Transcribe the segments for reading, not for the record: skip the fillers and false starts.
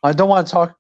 I don't want to talk.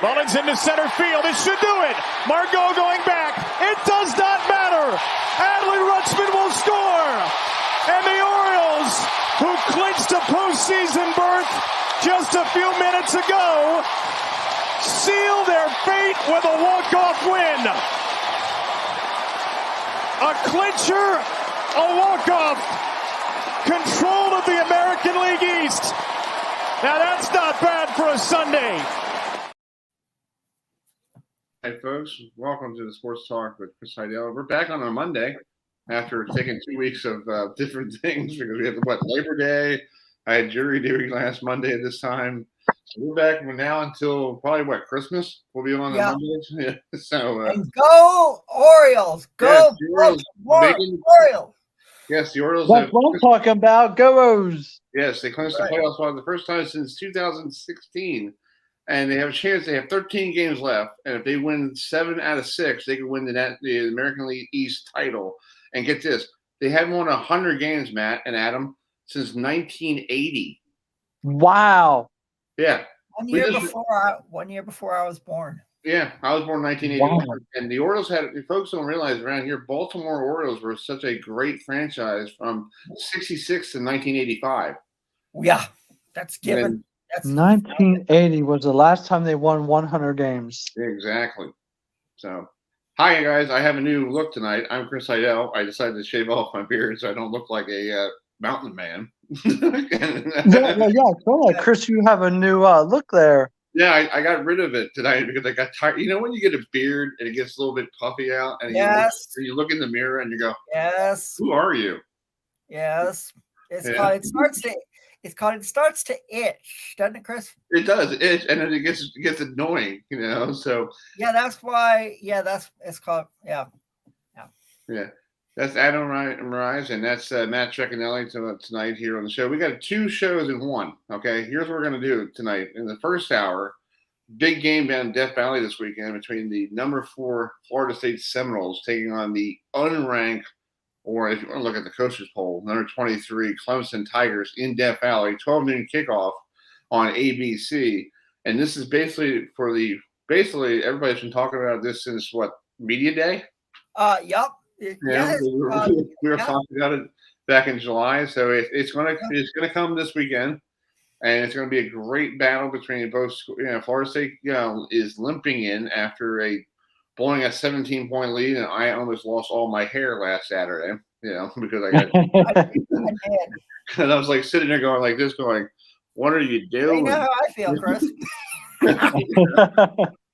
Mullins into center field. It should do it. Margot going back. It does not matter. Adley Rutschman will score. And the Orioles, who clinched a postseason berth just a few minutes ago, seal their fate with a walk-off win. A clincher, a walk-off. Control of the American League East. Now that's not bad for a Sunday. Hi, folks. Welcome to the Sports Talk with Chris Heidel. We're back on a Monday after taking 2 weeks of different things because we had, Labor Day. I had jury duty last Monday at this time. So we're back from now until probably, Christmas? We'll be on Mondays. Yeah. So, and go Orioles. Go Orioles. Yes, the Orioles. That's what I'm talking about. Go O's. Yes, they clinched the playoffs for the first time since 2016. And they have a chance. They have 13 games left, and if they win 7 out of 6, they can win the American League East title. And get this, they haven't won 100 games, Matt and Adam, since 1980. Wow. Yeah. 1 year before I was born. Yeah, I was born in 1981. Wow. And the Orioles folks don't realize around here, Baltimore Orioles were such a great franchise from 66 to 1985. Yeah, that's given. 1980 was the last time they won 100 games. Exactly. So, hi, guys. I have a new look tonight. I'm Chris Heidel. I decided to shave off my beard so I don't look like a mountain man. Yeah, feel like Chris, you have a new look there. Yeah, I got rid of it tonight because I got tired. You know when you get a beard and it gets a little bit puffy out, and you look in the mirror and you go, "Yes, who are you?" Yes, it starts to itch, doesn't it, Chris? It does itch, and then it gets annoying, So yeah, that's why. Yeah, it's called. Yeah. That's Adam Rise, and that's Matt Cecchinelli tonight here on the show. We got 2 shows in one. Okay, here's what we're going to do tonight. In the first hour, big game down in Death Valley this weekend between the number 4 Florida State Seminoles taking on the unranked or if you want to look at the coaches poll, number 23, Clemson Tigers in Death Valley, 12 noon kickoff on ABC. And this is basically everybody's been talking about this since Media Day? Yep. Yeah, we were talking about it back in July. So it's gonna come this weekend. And it's going to be a great battle between both. Florida State, is limping in after blowing a 17-point lead, and I almost lost all my hair last Saturday. Because I got. And I was like sitting there going like this, going, "What are you doing?" You know how I feel, Chris.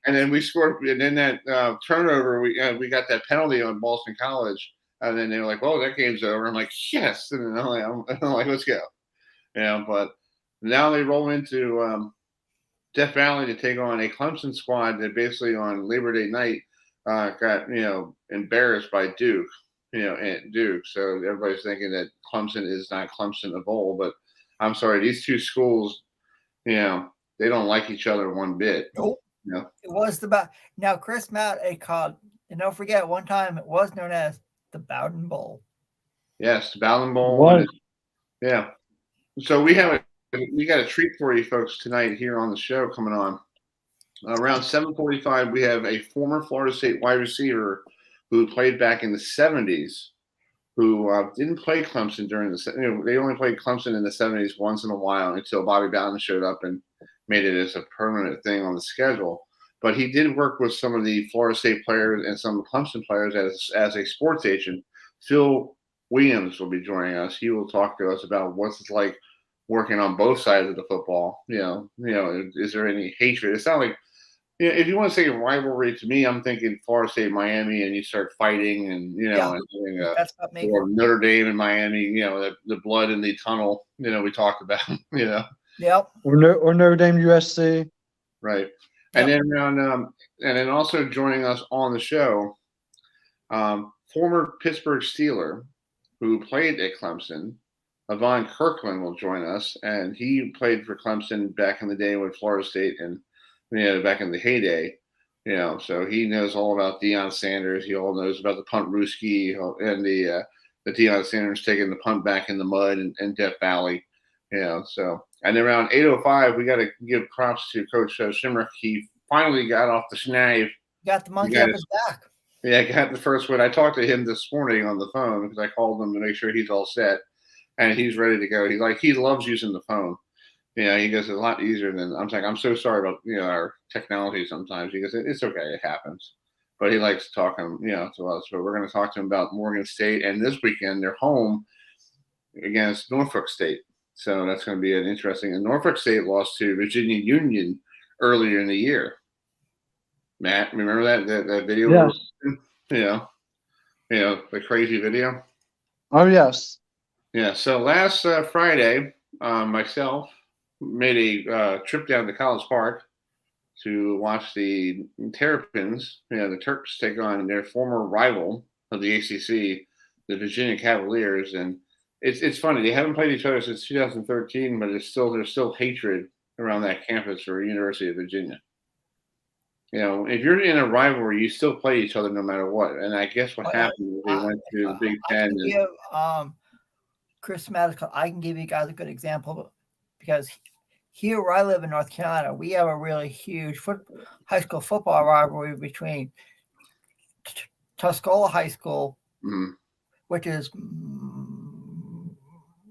And then we scored, and then that turnover, we got that penalty on Boston College, and then they were like, "Well, that game's over." I'm like, "Yes," and then I'm like, "Let's go." But. Now they roll into Death Valley to take on a Clemson squad that basically on Labor Day night got embarrassed by Duke, at Duke. So everybody's thinking that Clemson is not Clemson of old, but I'm sorry, these two schools, they don't like each other one bit. Nope. It was now Chris Matt called, and don't forget one time it was known as the Bowden Bowl. Yes, the Bowden Bowl. Yeah. So we got a treat for you folks tonight here on the show coming on. Around 7:45, we have a former Florida State wide receiver who played back in the 70s, who didn't play Clemson during they only played Clemson in the 70s once in a while until Bobby Bowden showed up and made it as a permanent thing on the schedule. But he did work with some of the Florida State players and some of the Clemson players as a sports agent. Phill Williams will be joining us. He will talk to us about what's it like working on both sides of the football. Is there any hatred? It's not like, if you want to say a rivalry, to me, I'm thinking Florida State, Miami, and you start fighting, and that's not me. Or Notre Dame and Miami, the blood in the tunnel, we talked about, Yep. Or Notre Dame USC. Right. Yep. And then also joining us on the show, former Pittsburgh Steeler who played at Clemson, Levon Kirkland, will join us, and he played for Clemson back in the day with Florida State, and back in the heyday. So he knows all about Deion Sanders. He all knows about the punt Ruski and the Deion Sanders taking the punt back in the mud in Death Valley. So and around 8:05, we got to give props to Coach Shinnick. He finally got off the schneid. Got the monkey up his back. Yeah, got the first one. I talked to him this morning on the phone because I called him to make sure he's all set. And he's ready to go. He loves using the phone. He goes, it's a lot easier than, I'm like, I'm so sorry about, our technology sometimes. He goes, it's okay. It happens. But he likes talking, to us. But we're going to talk to him about Morgan State. And this weekend, they're home against Norfolk State. So that's going to be an interesting. And Norfolk State lost to Virginia Union earlier in the year. Matt, remember that video? Yes. The crazy video? Oh, yes. Yeah, so last Friday, myself made a trip down to College Park to watch the Terrapins, the Terps, take on their former rival of the ACC, the Virginia Cavaliers. And it's funny. They haven't played each other since 2013, but there's still hatred around that campus for University of Virginia. If you're in a rivalry, you still play each other no matter what. And I guess what happened was they went to the Big Ten. Chris Madison, I can give you guys a good example because here where I live in North Carolina, we have a really huge high school football rivalry between Tuscola High School, which is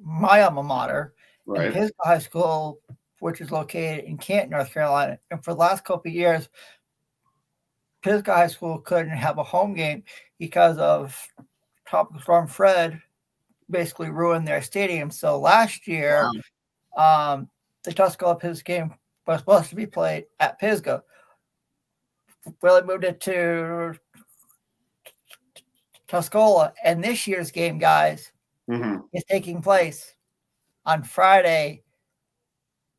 my alma mater, right, and Pisgah High School, which is located in Canton, North Carolina. And for the last couple of years, Pisgah High School couldn't have a home game because of Tropical Storm Fred basically ruined their stadium. So last year, the Tuscola Pisgah game was supposed to be played at Pisgah. Well, they moved it to Tuscola, and this year's game, guys, is taking place on Friday,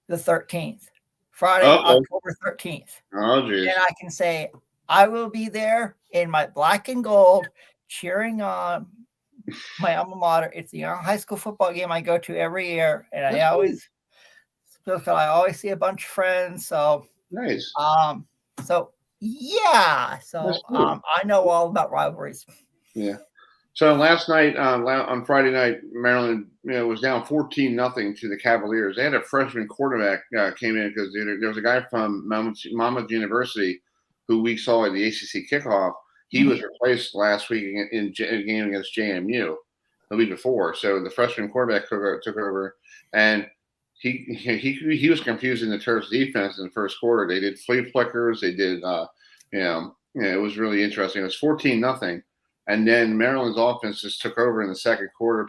the 13th. Friday, October 13th. Oh, geez. And I can say I will be there in my black and gold, cheering on my alma mater. It's the high school football game I go to every year, and I always see a bunch of friends. So nice. So yeah. So I know all about rivalries. Yeah. So last night, on Friday night, Maryland, was down 14-0 to the Cavaliers. They had a freshman quarterback came in because there was a guy from Monmouth University who we saw in the ACC kickoff. He was replaced last week in a game against JMU the week before. So the freshman quarterback took over, and he was confusing the Terps defense in the first quarter. They did flea flickers. They did, it was really interesting. It was 14-0. And then Maryland's offense just took over in the second quarter,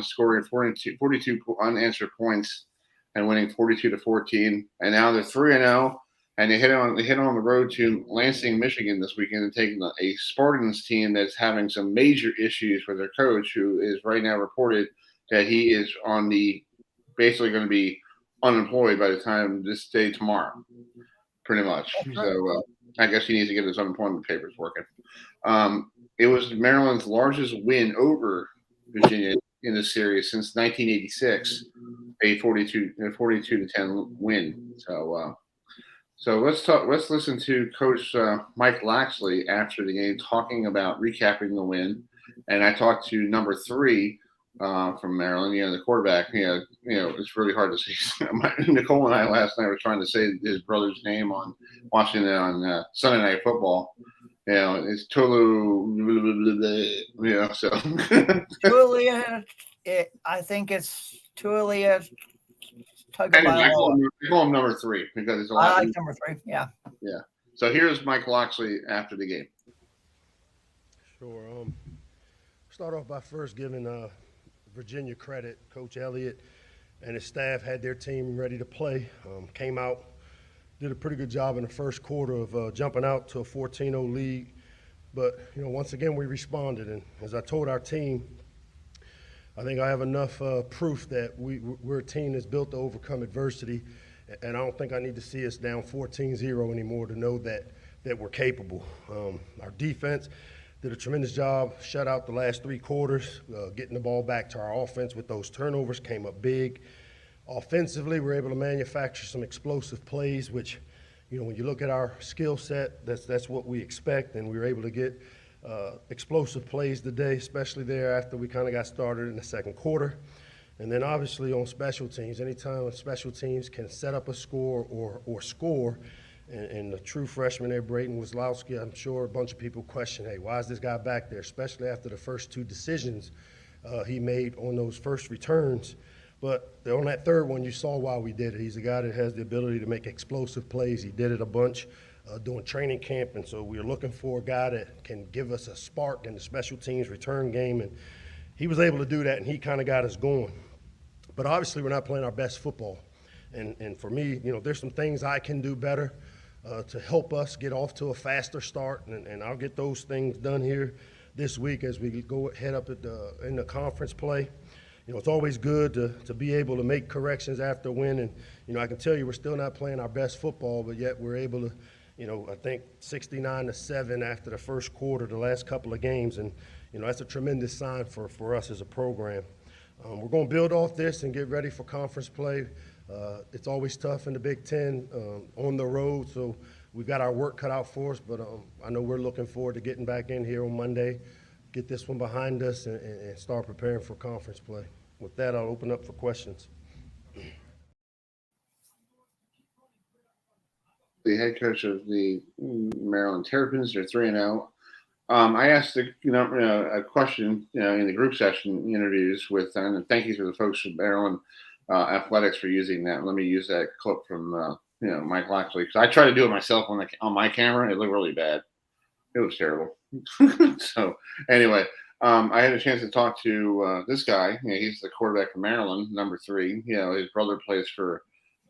scoring 42 unanswered points and winning 42-14. And now they're 3-0, and they hit on the road to Lansing, Michigan this weekend, and taking a Spartans team that's having some major issues with their coach, who is right now reported that he is basically going to be unemployed by the time this day tomorrow, pretty much. So I guess he needs to get his unemployment papers working. It was Maryland's largest win over Virginia in the series since 1986, a 42-10 win. So let's listen to Coach Mike Laxley after the game, recapping the win. And I talked to number 3 from Maryland, the quarterback. It's really hard to say. Nicole and I last night were trying to say his brother's name watching it on Sunday Night Football. It's Tolu, so. Tulia, I think it's Tulia. I call him number 3 because it's a lot. I like number 3, yeah. Yeah. So here's Mike Loxley after the game. Sure. Start off by first giving Virginia credit. Coach Elliott and his staff had their team ready to play. Came out, did a pretty good job in the first quarter of jumping out to a 14-0 lead. But, once again, we responded. And as I told our team, I think I have enough proof that we're a team that's built to overcome adversity. And I don't think I need to see us down 14-0 anymore to know that we're capable. Our defense did a tremendous job, shut out the last 3 quarters, getting the ball back to our offense with those turnovers, came up big. Offensively, we're able to manufacture some explosive plays, which, when you look at our skill set, that's what we expect, and we were able to get explosive plays today, especially there after we kind of got started in the second quarter. And then obviously on special teams, anytime special teams can set up a score or score, and the true freshman there, Brayton Wazlowski, I'm sure a bunch of people question, hey, why is this guy back there, especially after the first 2 decisions he made on those first returns. But on that third one, you saw why we did it. He's a guy that has the ability to make explosive plays. He did it a bunch during training camp, and so we're looking for a guy that can give us a spark in the special teams return game, and he was able to do that, and he kind of got us going. But obviously we're not playing our best football, and for me, there's some things I can do better to help us get off to a faster start, and I'll get those things done here this week as we head up in the conference play. It's always good to be able to make corrections after a win, and I can tell you we're still not playing our best football, but yet we're able to, I think 69-7 after the first quarter, the last couple of games, and that's a tremendous sign for us as a program. We're going to build off this and get ready for conference play. It's always tough in the Big Ten on the road, so we've got our work cut out for us, but I know we're looking forward to getting back in here on Monday, get this one behind us, and start preparing for conference play. With that, I'll open up for questions. The head coach of the Maryland Terrapins, they're 3-0. I asked a question in the group session interviews with, and thank you to the folks from Maryland Athletics for using that. Let me use that clip from Mike Loxley, because I tried to do it myself on my camera. It looked really bad. It was terrible. So anyway, I had a chance to talk to this guy. He's the quarterback from Maryland, number 3. His brother plays for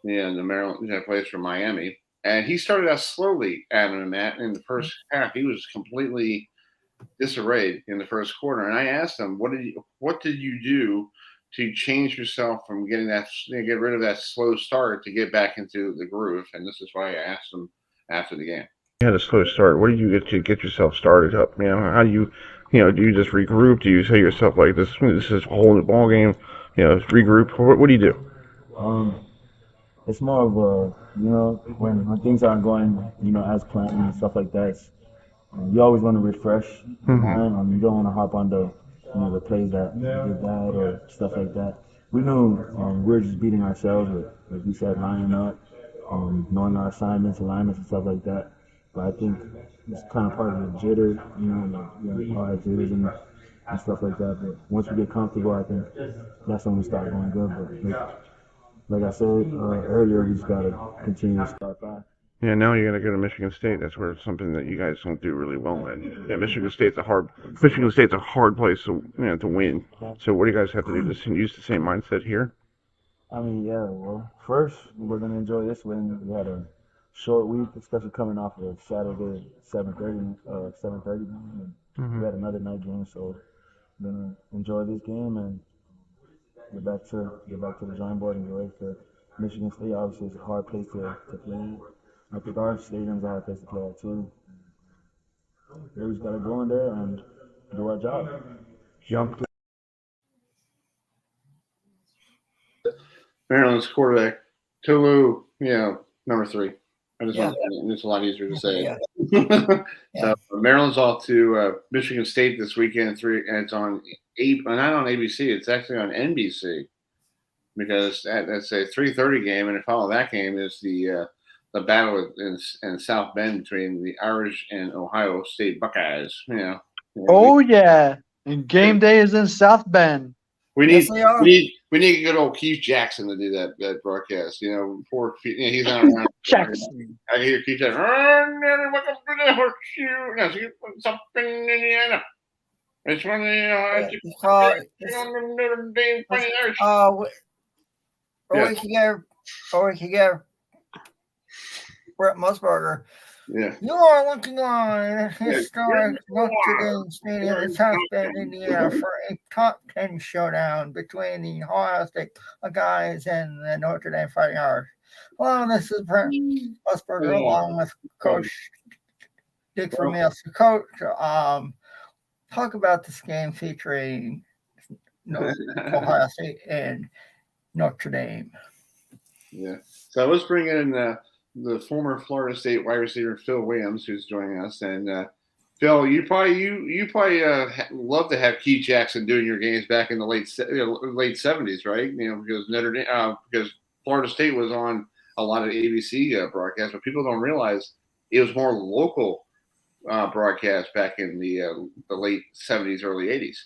the Maryland, plays for Miami. And he started out slowly, Adam and Matt, in the first half. He was completely disarrayed in the first quarter. And I asked him, what did you do to change yourself from get rid of that slow start to get back into the groove? And this is why I asked him after the game. You had a slow start. What did you get to get yourself started up? How do you, do you just regroup? Do you say to yourself, like, this is a whole new ball game, regroup? What do you do? It's more of a, when things aren't going, as planned and stuff like that, you always want to refresh your mind. You don't want to hop on the the plays that we did bad or stuff like that. We knew we were just beating ourselves, like you said, lining up, knowing our assignments, alignments, and stuff like that. But I think it's kind of part of the jitter, all our jitters and stuff like that. But once we get comfortable, I think that's when we start going good. But like I said earlier, we just got to continue to start back. Yeah, now you got to go to Michigan State. That's where it's something that you guys don't do really well in. Yeah, Michigan State's a hard place to win. So what do you guys have to do to use the same mindset here? I mean, yeah. Well, first we're gonna enjoy this win. We had a short week, especially coming off of Saturday 7:30 game, and we had another night game. So we're gonna enjoy this game and get back to the drawing board and get ready for Michigan State. Obviously, it's a hard place to play. I think our stadium's a hard place to play at too. We just gotta go in there and do our job. Maryland's quarterback, Tulu, number 3. It's a lot easier to say. Yeah. So Maryland's off to Michigan State this weekend, and it's on not on ABC. It's actually on NBC because that's a 3:30 game, and to follow that game is the battle in South Bend between the Irish and Ohio State Buckeyes. Oh yeah, and game day is in South Bend. We need a good old Keith Jackson to do that broadcast. Poor he's not around. Jackson. I hear Keith Jackson. Welcome to the horseshoe. Now, see something in Indiana. It's one of or we could get Brett Musburger. Yeah. You are looking on historic Notre Dame Stadium in South Bend, Indiana, for a top 10 showdown between the Ohio State Buckeyes and the Notre Dame Fighting Irish. Well, this is Brett Musburger along with Coach Dick Vermeil. So, Coach, talk about this game featuring Ohio State and Notre Dame. Yeah. So let's bring in the former Florida State wide receiver Phill Williams, who's joining us. And Phill, you probably love to have Keith Jackson doing your games back in the late 70s, right? Because Florida State was on a lot of ABC broadcasts, but people don't realize it was more local broadcast back in the late 70s, early 80s.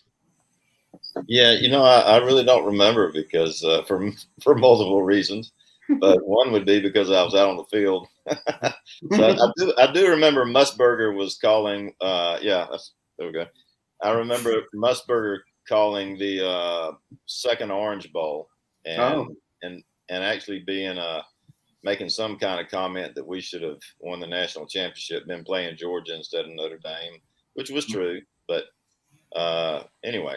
Yeah, I really don't remember because for multiple reasons. But one would be because I was out on the field. So I do remember Musburger was calling. There we go. I remember Musburger calling the second Orange Bowl and actually being making some kind of comment that we should have won the national championship, been playing Georgia instead of Notre Dame, which was true. But anyway.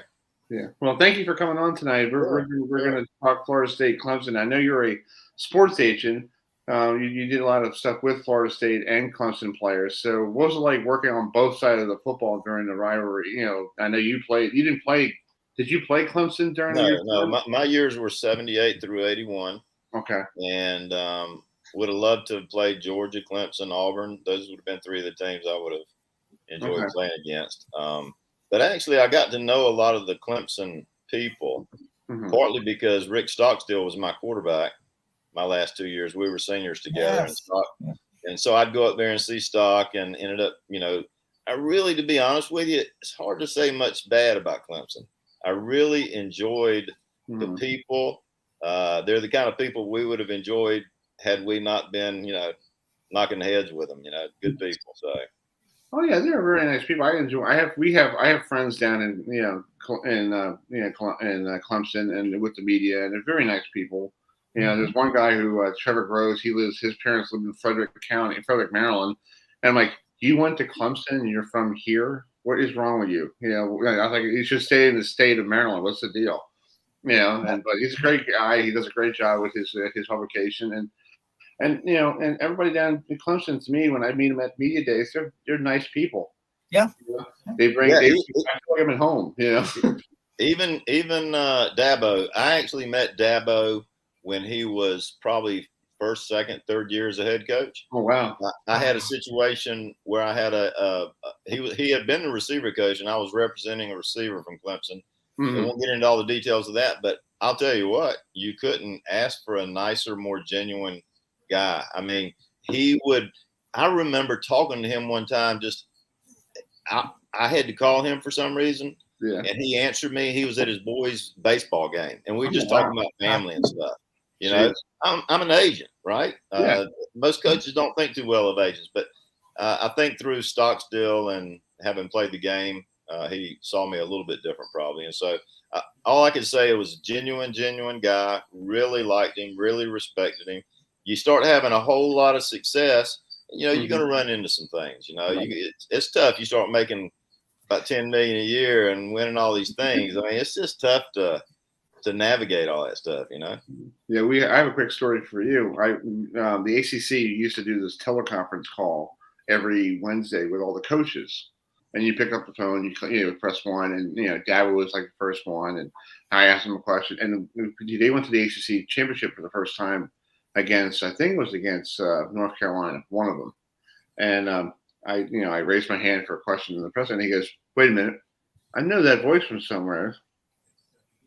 Yeah. Well, thank you for coming on tonight. We're going to talk Florida State, Clemson. I know you're a sports agent. You did a lot of stuff with Florida State and Clemson players. So what was it like working on both sides of the football during the rivalry? I know you played. You didn't play. Did you play Clemson during the year? No. My years were 78 through 81. Okay. And would have loved to have played Georgia, Clemson, Auburn. Those would have been 3 of the teams I would have enjoyed playing against. But actually, I got to know a lot of the Clemson people, partly because Rick Stockstill was my quarterback my last 2 years. We were seniors together. Yes. And so I'd go up there and see Stock and ended up, I really, to be honest with you, it's hard to say much bad about Clemson. I really enjoyed the people. They're the kind of people we would have enjoyed had we not been, knocking heads with them, good people. So. Oh yeah, they're very nice people. We have friends down in Clemson and with the media, and they're very nice people. There's one guy who Trevor Groves. His parents live in Frederick Maryland, and I'm like, you went to Clemson and you're from here? What is wrong with you? I was like, you should stay in the state of Maryland. What's the deal? But he's a great guy. He does a great job with his publication and everybody down in Clemson, to me, when I meet them at media days, they're nice people. Yeah. They bring them at home. Even Dabo. I actually met Dabo when he was probably first, second, third year as a head coach. Oh, wow. I had a situation where I had he had been the receiver coach, and I was representing a receiver from Clemson. Mm-hmm. I won't get into all the details of that, but I'll tell you what, you couldn't ask for a nicer, more genuine guy. I mean, I remember talking to him one time, I had to call him for some reason. Yeah. And he answered me. He was at his boys' baseball game, and we just talking about family and stuff. You know, I'm an agent, right? Yeah. Most coaches don't think too well of agents, but I think through Stocksdale and having played the game, he saw me a little bit different probably. And so all I could say, it was a genuine guy, really liked him, really respected him. You start having a whole lot of success, you know, you're going to run into some things, you know, it's tough. You start making about $10 million a year and winning all these things. I mean, it's just tough to navigate all that stuff, you know? Yeah. I have a quick story for you. The ACC used to do this teleconference call every Wednesday with all the coaches. And you pick up the phone, you press one, and Dabo was like the first one, and I asked him a question, and they went to the ACC championship for the first time against North Carolina, one of them, and I raised my hand for a question in the press, and he goes, "Wait a minute, I know that voice from somewhere,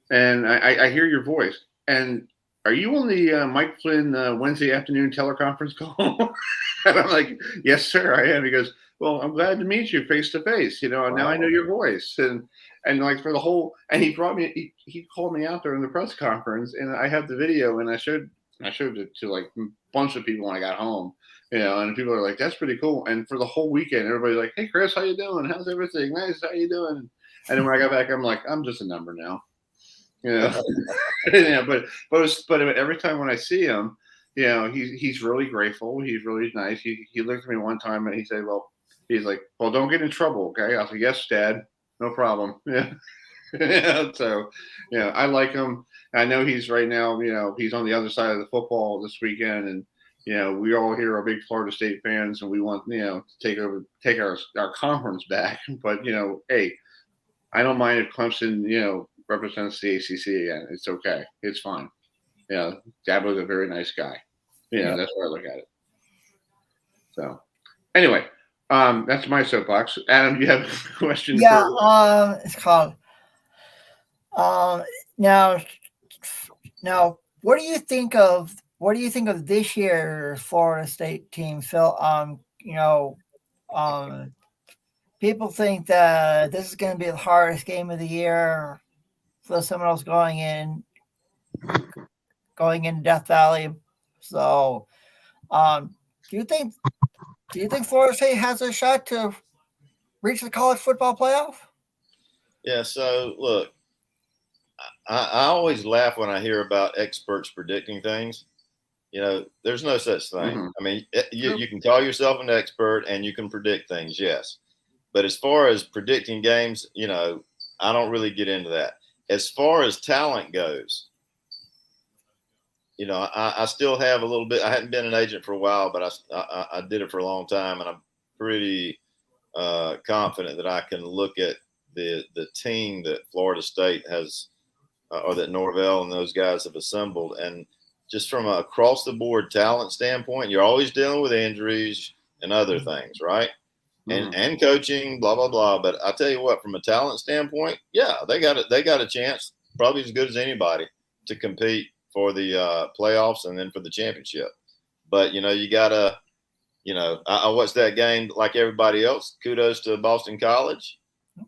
and I hear your voice, and are you on the Mike Flynn Wednesday afternoon teleconference call?" And I'm like, "Yes, sir, I am." He goes, "Well, I'm glad to meet you face to face. And now I know your voice." And like for the whole, and he called me out during the press conference, and I have the video, and I showed it to like a bunch of people when I got home, and people are like, "That's pretty cool." And for the whole weekend, everybody's like, "Hey, Chris, how you doing? How's everything? Nice, how you doing?" And then when I got back, I'm like, "I'm just a number now," But every time when I see him, he's really grateful. He's really nice. He looked at me one time and he said, "Well, don't get in trouble, okay?" I was like, "Yes, Dad, no problem." Yeah. So, I like him. I know he's right now, he's on the other side of the football this weekend, and we all here are big Florida State fans, and we want to take our conference back. But hey, I don't mind if Clemson represents the ACC again. It's okay. It's fine. Dabo's a very nice guy. That's where I look at it. So, anyway. That's my soapbox. Adam, you have a question? Yeah, it's called. Now, what do you think of this year's Florida State team, Phill? People think that this is going to be the hardest game of the year for the Seminoles going in Death Valley. So, do you think Florida State has a shot to reach the college football playoff? Yeah. So look, I always laugh when I hear about experts predicting things. There's no such thing. Mm-hmm. I mean, you can call yourself an expert and you can predict things, yes. But as far as predicting games, I don't really get into that. As far as talent goes, I still have a little bit. I hadn't been an agent for a while, but I did it for a long time, and I'm pretty confident that I can look at the team that Florida State has, or that Norvell and those guys have assembled, and just from a across the board talent standpoint, you're always dealing with injuries and other things, right? And coaching, blah blah blah. But I tell you what, from a talent standpoint, yeah, they got a chance, probably as good as anybody, to compete for the playoffs and then for the championship. But you gotta, I watched that game like everybody else. Kudos to Boston College,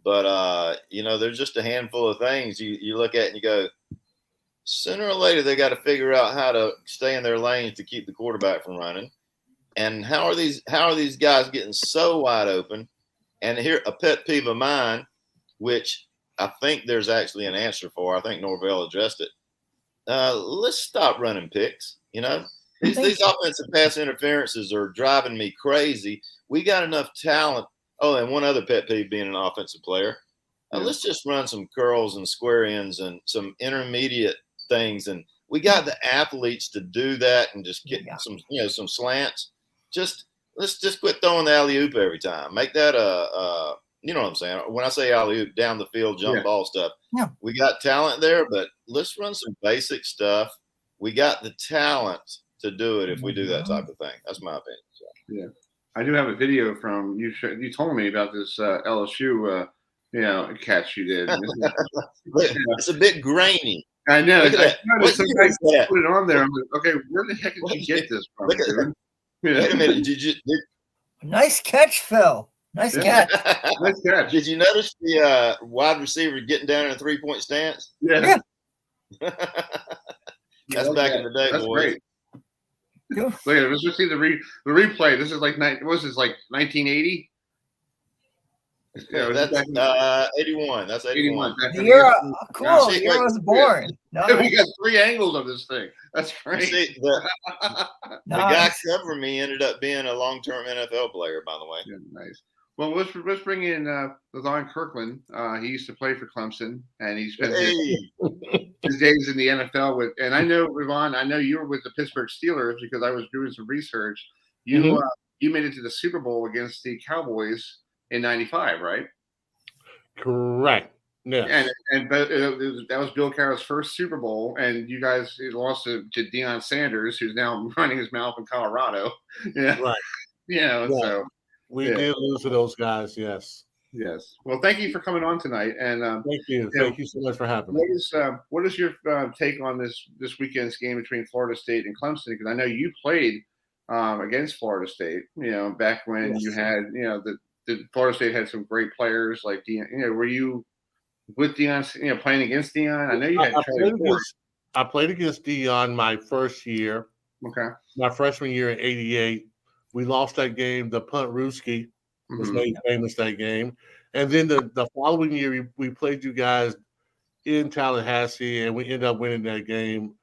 but there's just a handful of things you look at and you go, sooner or later they got to figure out how to stay in their lanes to keep the quarterback from running. And how are these guys getting so wide open? And here, a pet peeve of mine, which I think there's actually an answer for. I think Norvell addressed it. Let's stop running picks. These offensive pass interferences are driving me crazy. We got enough talent. Oh, and one other pet peeve being an offensive player. Let's just run some curls and square ends and some intermediate things. And we got the athletes to do that and just get some slants. Let's just quit throwing the alley-oop every time. Make that you know what I'm saying? When I say alley-oop, down the field, jump ball stuff. Yeah. We got talent there, but let's run some basic stuff. We got the talent to do it if we do that type of thing. That's my opinion. So. Yeah, I do have a video from you. You told me about this LSU, catch you did. It's a bit grainy. I know. Look at that. Put it on there. I'm like, okay, where the heck did you get this from? Wait a minute. Nice catch, Phill. Nice catch. Nice catch. Did you notice the wide receiver getting down in a 3-point stance? Yeah. That's back in the day, That's boys. Great. Look at it. Let's just see the replay. This is like 1980. Yeah, that's 81. That's 81. The year, cool. The year I was born. No. We got 3 angles of this thing. That's great. See, the guy covering me ended up being a long-term NFL player, by the way. Yeah, nice. Well, let's bring in Levon Kirkland. He used to play for Clemson, and he spent his days in the NFL with. And I know, Levon, I know you were with the Pittsburgh Steelers because I was doing some research. You you made it to the Super Bowl against the Cowboys in '95, right? Correct. Yeah. And that was Bill Carroll's first Super Bowl, and you guys lost to Deion Sanders, who's now running his mouth in Colorado. Yeah. Right. So. We did lose to those guys, yes. Yes. Well, thank you for coming on tonight, and thank you. Thank you so much for having me. What is your take on this weekend's game between Florida State and Clemson? Because I know you played against Florida State. Back when you had the Florida State had some great players like Deion. Were you with Deion? Playing against Deion? I know you had. I played against Deion my first year. Okay. My freshman year in '88. We lost that game. The punt Ruski was made famous that game. And then the following year, we played you guys in Tallahassee, and we ended up winning that game.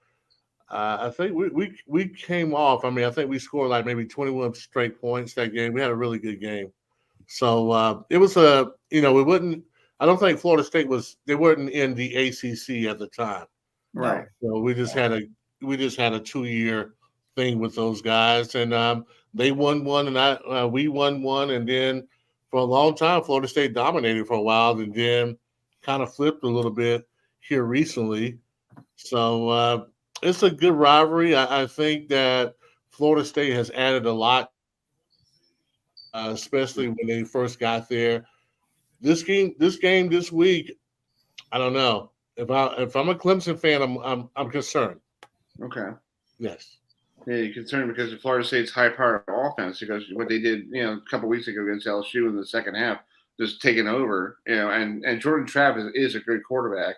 I think we came off. I mean, I think we scored like maybe 21 straight points that game. We had a really good game. So it was we wouldn't – I don't think Florida State they weren't in the ACC at the time. Right. So we just had a 2-year thing with those guys, and they won one, and we won one, and then for a long time, Florida State dominated for a while, and then kind of flipped a little bit here recently. So it's a good rivalry. I think that Florida State has added a lot, especially when they first got there. This game this week, I don't know. If I'm a Clemson fan, I'm concerned. Okay. Yes. Yeah, you're concerned because of Florida State's high-powered offense, because what they did, a couple weeks ago against LSU in the second half, just taking over, and Jordan Travis is a good quarterback,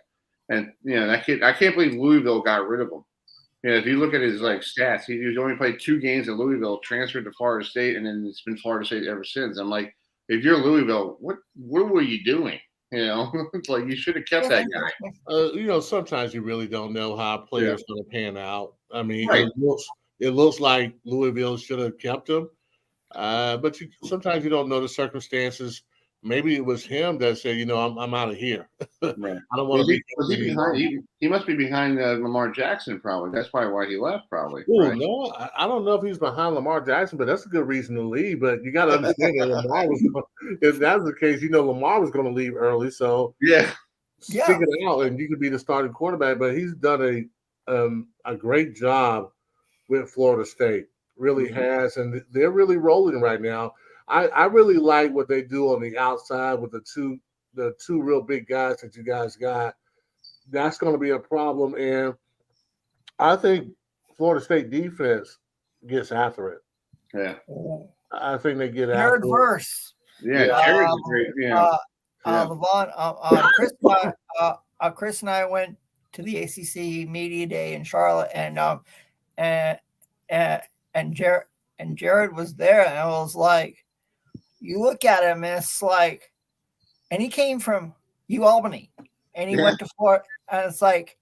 and I can't believe Louisville got rid of him. If you look at his stats, he's only played 2 games at Louisville, transferred to Florida State, and then it's been Florida State ever since. I'm like, if you're Louisville, what were you doing? It's like you should have kept that guy. Sometimes you really don't know how a player's going to pan out. I mean, right. It looks like Louisville should have kept him, but sometimes you don't know the circumstances. Maybe it was him that said, I'm out of here. Right. I don't want to be behind. He must be behind Lamar Jackson, probably. That's probably why he left, probably. Oh, right? no, I don't know if he's behind Lamar Jackson, but that's a good reason to leave. But you got to understand that Lamar if that's the case, Lamar was going to leave early. So stick it out, and you could be the starting quarterback. But he's done a great job with Florida State, really has, and they're really rolling right now. I really like what they do on the outside with the two real big guys that you guys got. That's going to be a problem, and I think Florida State defense gets after it. Yeah, I think they get after Jared it. Verse. Yeah, Jared's great. Levon, Chris and I went to the ACC Media Day in Charlotte, and Jared was there, and I was like, you look at him, and it's like, and he came from Albany, and he went to Florida, and it's like,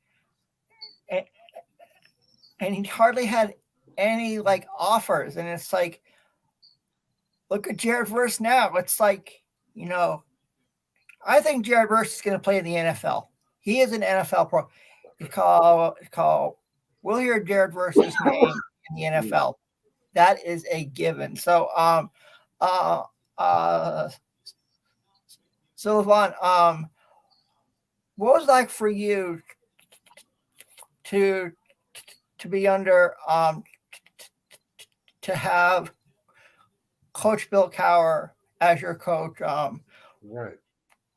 and he hardly had any offers, and it's like, look at Jared Verse now. It's like, I think Jared Verse is going to play in the NFL. He is an NFL pro. We'll hear Jared Verse's name in the NFL. That is a given. So, so Levon, what was it like for you to be under to have Coach Bill Cowher as your coach right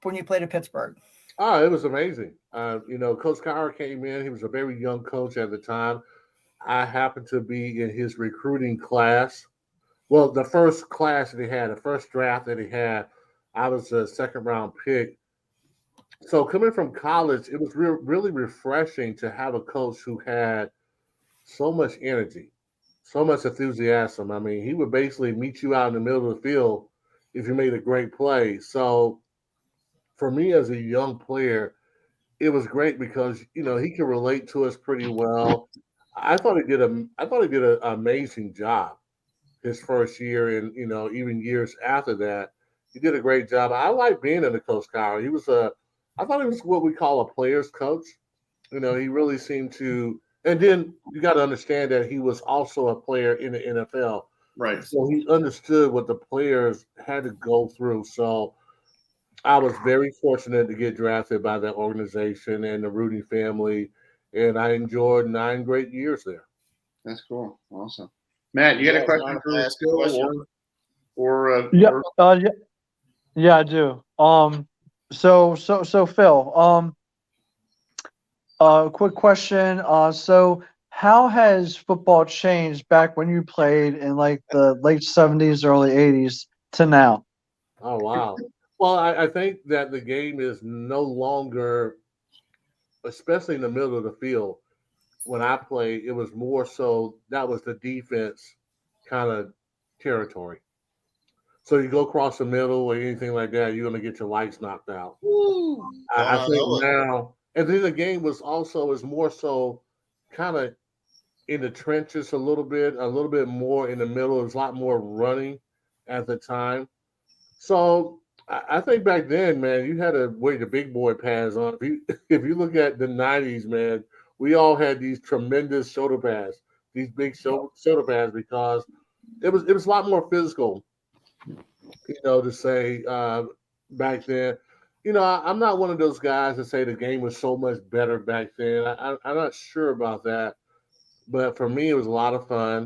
when you played at Pittsburgh? Oh, it was amazing. Coach Cowher came in. He was a very young coach at the time. I happened to be in his recruiting class. Well, the first class that he had, the first draft that he had, I was a second-round pick. So coming from college, it was really refreshing to have a coach who had so much energy, so much enthusiasm. I mean, he would basically meet you out in the middle of the field if you made a great play. So for me as a young player, it was great because he could relate to us pretty well. I thought he did an amazing job his first year, and even years after that, he did a great job. I like being in the Coach Cowher. I thought he was what we call a player's coach. He really seemed to. And then you got to understand that he was also a player in the NFL, right? So he understood what the players had to go through. So I was very fortunate to get drafted by that organization and the Rudy family, and I enjoyed 9 great years there. That's cool. Awesome. Matt, you got a question for Phill? Yeah, I do. So Phill, quick question. So how has football changed back when you played in like the late 70s, early 80s to now? Oh, wow. Well, I think that the game is no longer, especially in the middle of the field. When I played, it was more so that was the defense kind of territory. So you go across the middle or anything like that, you're going to get your lights knocked out. I think now, and then the game is more so kind of in the trenches a little bit more in the middle. There's a lot more running at the time. So I think back then, man, you had to wear the big boy pads on. If you look at the 90s, man, we all had these tremendous shoulder pads, these big shoulder pads, because it was a lot more physical, to say back then. I'm not one of those guys that say the game was so much better back then. I'm not sure about that. But for me, it was a lot of fun.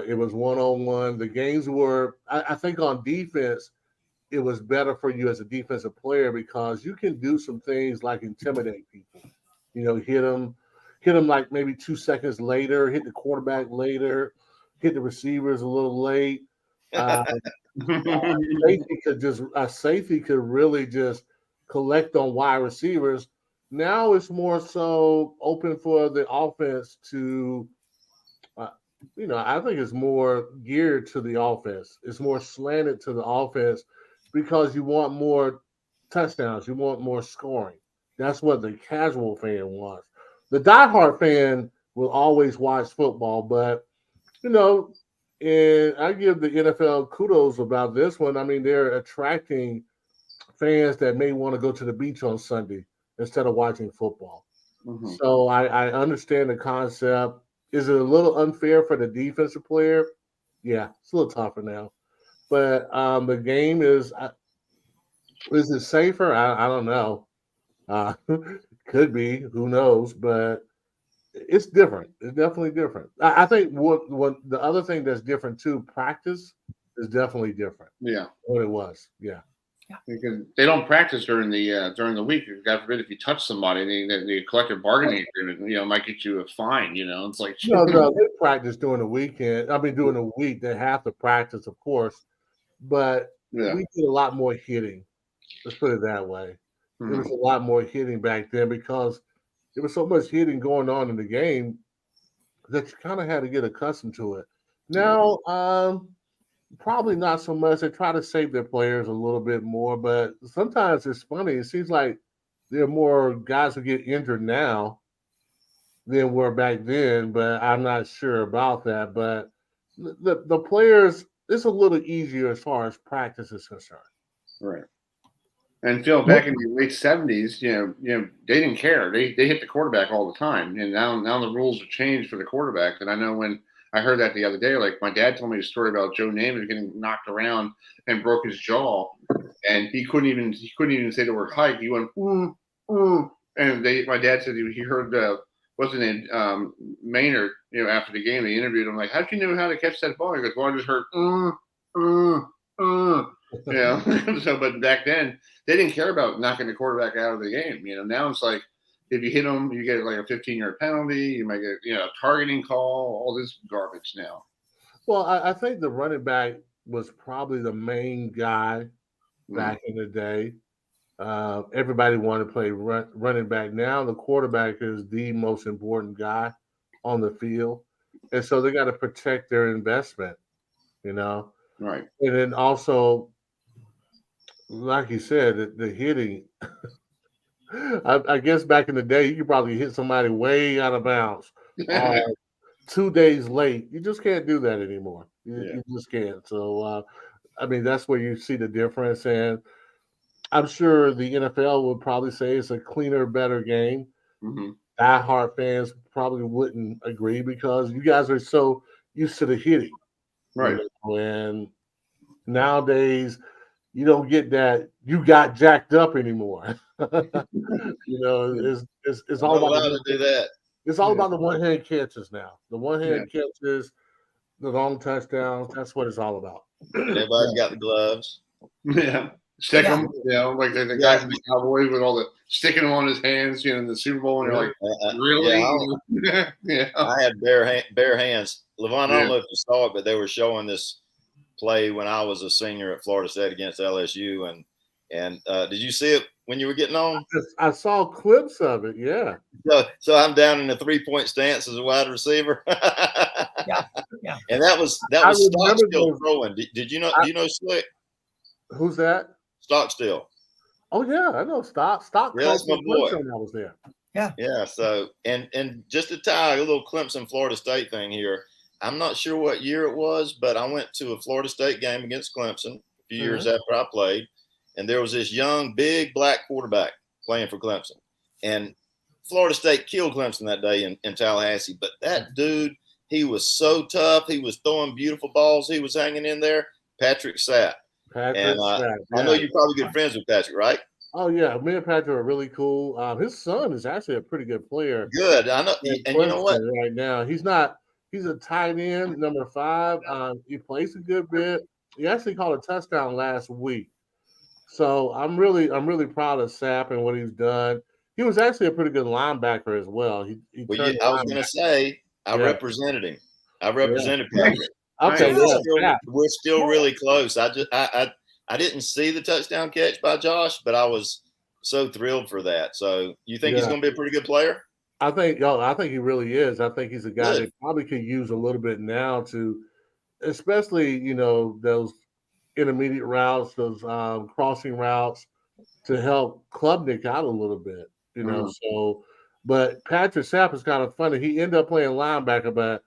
It was one-on-one. The games were, I think on defense, it was better for you as a defensive player because you can do some things like intimidate people. Hit them like maybe 2 seconds later, hit the quarterback later, hit the receivers a little late. Safety could really just collect on wide receivers. Now it's more so open for the offense to, I think it's more geared to the offense. It's more slanted to the offense because you want more touchdowns. You want more scoring. That's what the casual fan wants. The diehard fan will always watch football, but, and I give the NFL kudos about this one. I mean, they're attracting fans that may want to go to the beach on Sunday instead of watching football. Mm-hmm. So I understand the concept. Is it a little unfair for the defensive player? Yeah, it's a little tougher now. But the game is it safer? I don't know. Could be. Who knows? But it's different. It's definitely different. I think what the other thing that's different too, practice is definitely different. Yeah. What it was. Yeah. Because they don't practice during the week. God forbid if you touch somebody, the collective bargaining agreement, might get you a fine. It's like no, they practice during the weekend. I mean, during the week they have to practice, of course, but we did a lot more hitting. Let's put it that way. Mm-hmm. There was a lot more hitting back then because there was so much hitting going on in the game that you kind of had to get accustomed to it. Now, probably not so much. They try to save their players a little bit more, but sometimes it's funny. It seems like there are more guys who get injured now than were back then, but I'm not sure about that. But the players, it's a little easier as far as practice is concerned. Right. And Phill, back in the late 70s, they didn't care. They hit the quarterback all the time. And now the rules have changed for the quarterback. And I know when I heard that the other day, like my dad told me a story about Joe Namath getting knocked around and broke his jaw, and he couldn't even say the word hike. He went and my dad said he heard wasn't it Maynard? After the game, they interviewed him like, "How'd you know how to catch that ball?" He goes, "Well, I just heard, So, but back then they didn't care about knocking the quarterback out of the game. Now it's like if you hit them, you get like a 15-yard penalty. You might get a targeting call. All this garbage now. Well, I think the running back was probably the main guy back in the day. Everybody wanted to play running back. Now the quarterback is the most important guy on the field, and so they got to protect their investment. Right. And then also, like you said, the hitting. I guess back in the day, you could probably hit somebody way out of bounds. 2 days late. You just can't do that anymore. You just can't. So, that's where you see the difference. And I'm sure the NFL would probably say it's a cleaner, better game. Mm-hmm. Die-hard fans probably wouldn't agree because you guys are so used to the hitting. Right. And nowadays, you don't get that you got jacked up anymore. It's all about to do that. It's all about the one-hand catches now. The one-hand catches, the long touchdowns. That's what it's all about. Everybody's got the gloves. Yeah. Stick them, like the guys in the Cowboys with all the sticking them on his hands, in the Super Bowl, and you're like, really? Yeah, I had bare hands. Levon, I don't know if you saw it, but they were showing this play when I was a senior at Florida State against LSU, and did you see it when you were getting on? I saw clips of it. Yeah. So I'm down in the 3-point stance as a wide receiver. Yeah. And that was Stockstill throwing. Did you know? Do you know Slick? Who's that? Stockstill. Oh yeah, I know Stock. Yeah, that's my boy. When I was there. Yeah. So and just to tie a little Clemson Florida State thing here, I'm not sure what year it was, but I went to a Florida State game against Clemson a few years after I played, and there was this young, big black quarterback playing for Clemson, and Florida State killed Clemson that day in Tallahassee. But that dude, he was so tough. He was throwing beautiful balls. He was hanging in there. Patrick Sept. I know you're probably good friends with Patrick, right? Oh yeah, me and Patrick are really cool. His son is actually a pretty good player. Good, I know. And you know what? Right now, he's a tight end, number 5. He plays a good bit. He actually caught a touchdown last week. So I'm really proud of Sept and what he's done. He was actually a pretty good linebacker as well. I was going to say I represented him. I represented Patrick. Okay, we're still really close. I didn't see the touchdown catch by Josh, but I was so thrilled for that. So you think he's going to be a pretty good player? I think he really is. I think he's a guy that probably could use a little bit now to, especially those intermediate routes, those crossing routes, to help Klubnik out a little bit. So, but Patrick Sept is kind of funny. He ended up playing linebacker, but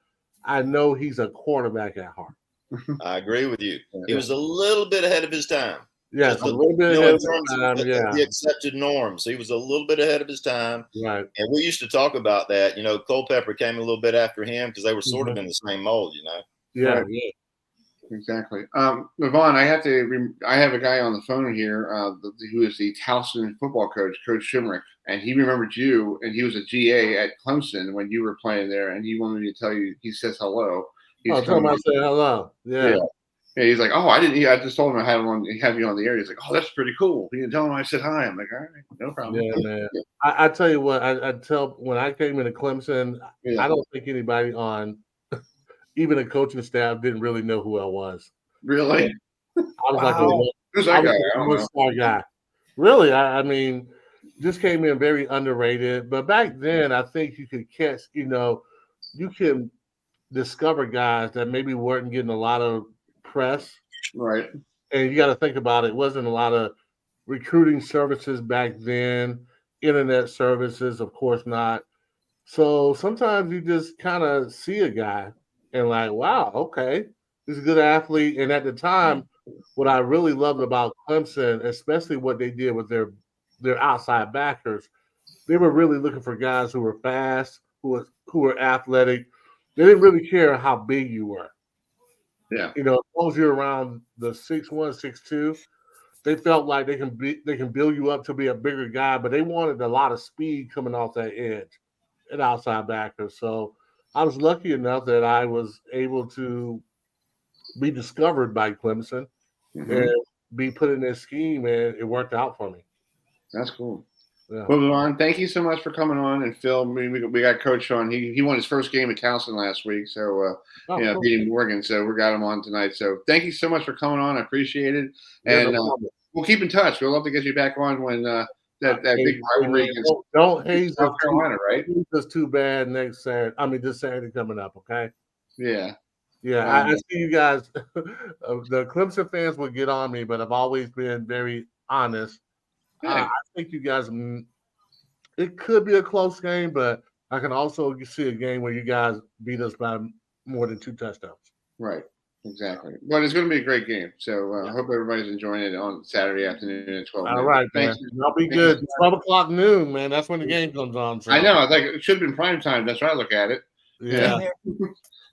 I know he's a quarterback at heart. I agree with you. He was a little bit ahead of his time. Yes, a little bit ahead of his time. The accepted norms. He was a little bit ahead of his time. Right. And we used to talk about that. Culpepper came a little bit after him because they were sort of in the same mold, Yeah, right. Exactly. Levon, I have a guy on the phone here who is the Towson football coach, Coach Shinnick, and he remembered you, and he was a GA at Clemson when you were playing there, and he wanted me to tell you, he says hello. Tell him I say hello. Yeah. He's like, oh, I didn't. I just told him I have you on the air. He's like, oh, that's pretty cool. He didn't tell him I said hi. I'm like, all right, no problem. Yeah, man. I tell you what, I tell when I came into Clemson, I don't think anybody on even the coaching staff didn't really know who I was. Really? I was like, who's that guy? I was a star guy. Really? I mean, just came in very underrated. But back then, I think you could catch. You can discover guys that maybe weren't getting a lot of press. Right. And you got to think about it. It wasn't a lot of recruiting services back then, internet services, of course not. So sometimes you just kind of see a guy and like, wow, okay, he's a good athlete. And at the time, what I really loved about Clemson, especially what they did with their outside backers, they were really looking for guys who were fast, who were athletic. They didn't really care how big you were. Yeah. As long as you're around the 6'1", 6'2", they felt like they can build you up to be a bigger guy, but they wanted a lot of speed coming off that edge. an outside backer. So I was lucky enough that I was able to be discovered by Clemson and be put in their scheme, and it worked out for me. That's cool. Yeah. Well, Levon, thank you so much for coming on. And Phill, we got Coach on. He won his first game at Towson last week, so Cool. beating Morgan. So we got him on tonight. So thank you so much for coming on. I appreciate it. And we'll keep in touch. We'll love to get you back on when that big rivalry against don't hate South Carolina, right? It's too bad next Saturday. I mean, this Saturday coming up. Okay. Yeah. Yeah, I see you guys. The Clemson fans will get on me, but I've always been very honest. I think you guys. It could be a close game, but I can also see a game where you guys beat us by more than 2 touchdowns. Right. Exactly. But it's going to be a great game. So I hope everybody's enjoying it on Saturday afternoon at 12. All right, man. That'll be good. 12 o'clock noon, man. That's when the game comes on. So. I know. I think it should have been prime time. That's how I look at it. Yeah.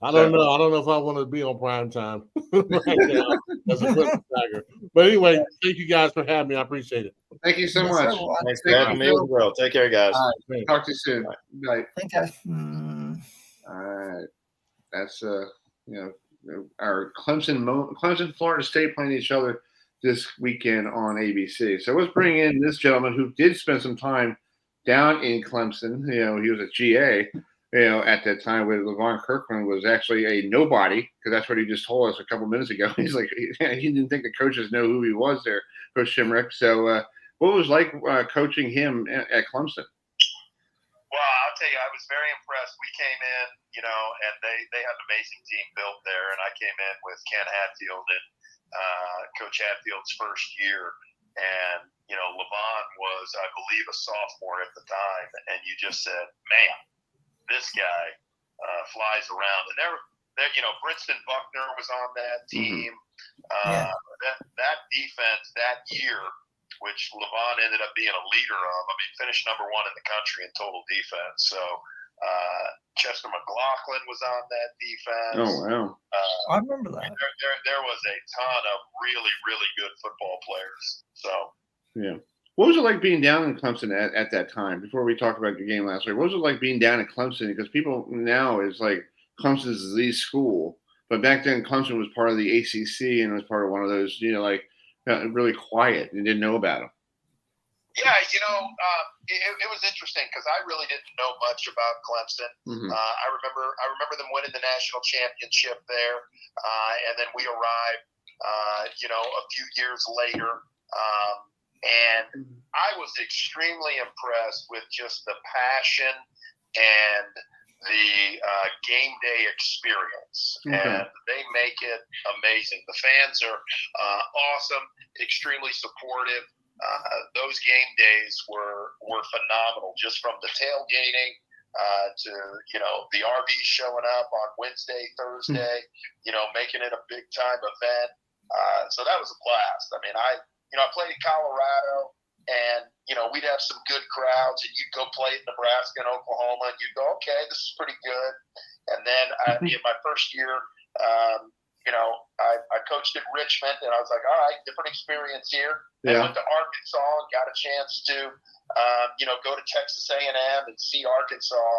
I don't know. I don't know if I want to be on prime time right now as a Clemson Tiger. But anyway, thank you guys for having me. I appreciate it. Thank you so much. Thanks for having me as well. Take care, guys. All right. Talk to you soon. Bye. Thank you. All right. That's our Clemson, Florida State playing each other this weekend on ABC. So let's bring in this gentleman who did spend some time down in Clemson. He was a GA. At that time when Levon Kirkland was actually a nobody, because that's what he just told us a couple minutes ago. He's like, he didn't think the coaches know who he was there, Coach Shinnick. So what was like coaching him at Clemson? Well, I'll tell you, I was very impressed. We came in, and they had an amazing team built there, and I came in with Ken Hatfield and Coach Hatfield's first year. And, Levon was, I believe, a sophomore at the time, and you just said, man, this guy flies around. And there, Brinston Buckner was on that team. That defense that year, which Levon ended up being a leader of, finished number 1 in the country in total defense. So Chester McLaughlin was on that defense. Oh, wow. I remember that. There was a ton of really, really good football players. So, yeah. What was it like being down in Clemson at that time? Before we talk about the game last week, what was it like being down in Clemson? Because people now is like Clemson's the school, but back then Clemson was part of the ACC and it was part of one of those, really quiet and didn't know about them. Yeah, it was interesting because I really didn't know much about Clemson. I remember them winning the national championship there, and then we arrived, a few years later. And I was extremely impressed with just the passion and the game day experience. And they make it amazing. The fans are awesome, extremely supportive. Those game days were phenomenal, just from the tailgating to, the RVs showing up on Wednesday, Thursday, making it a big time event. So that was a blast. I played in Colorado, and, we'd have some good crowds, and you'd go play in Nebraska and Oklahoma, and you'd go, okay, this is pretty good. And then in my first year, I coached at Richmond, and I was like, all right, different experience here. Yeah. I went to Arkansas and got a chance to, go to Texas A&M and see Arkansas.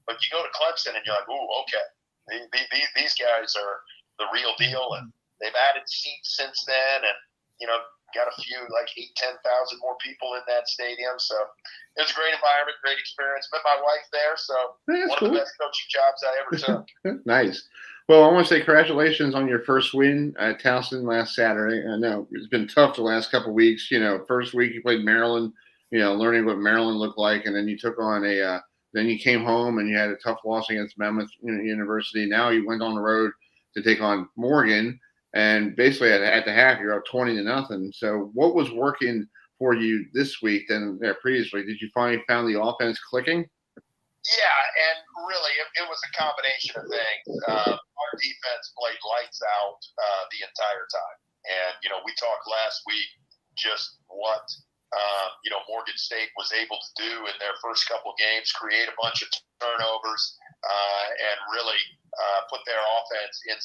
But you go to Clemson, and you're like, ooh, okay, these guys are the real deal, and they've added seats since then, and, got a few, like 8,000 to 10,000 more people in that stadium. So it was a great environment, great experience. Met my wife there, so one of the best coaching jobs I ever took. Nice. Well, I want to say congratulations on your first win at Towson last Saturday. I know it's been tough the last couple of weeks. First week you played Maryland, learning what Maryland looked like, and then you took on then you came home and you had a tough loss against Monmouth University. Now you went on the road to take on Morgan. And basically at the half, you're up 20-0. So what was working for you this week than previously? Did you found the offense clicking? Yeah, and really it was a combination of things. Our defense played lights out the entire time. And, we talked last week just what, Morgan State was able to do in their first couple games, create a bunch of turnovers and really put their offense in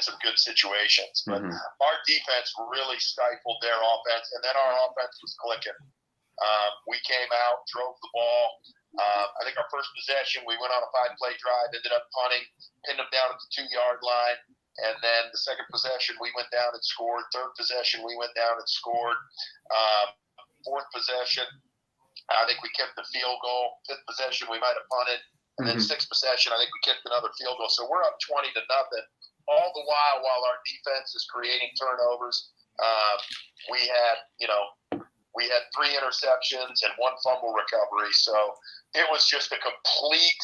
some good situations. But our defense really stifled their offense, and then our offense was clicking. We came out, drove the ball. I think our first possession, we went on a 5-play drive, ended up punting, pinned them down at the 2-yard line. And then the second possession, we went down and scored. Third possession, we went down and scored. Fourth possession, I think we kicked the field goal. Fifth possession, we might have punted. And then sixth possession, I think we kicked another field goal. So we're up 20-0. All the while our defense is creating turnovers, we had 3 interceptions and 1 fumble recovery. So it was just a complete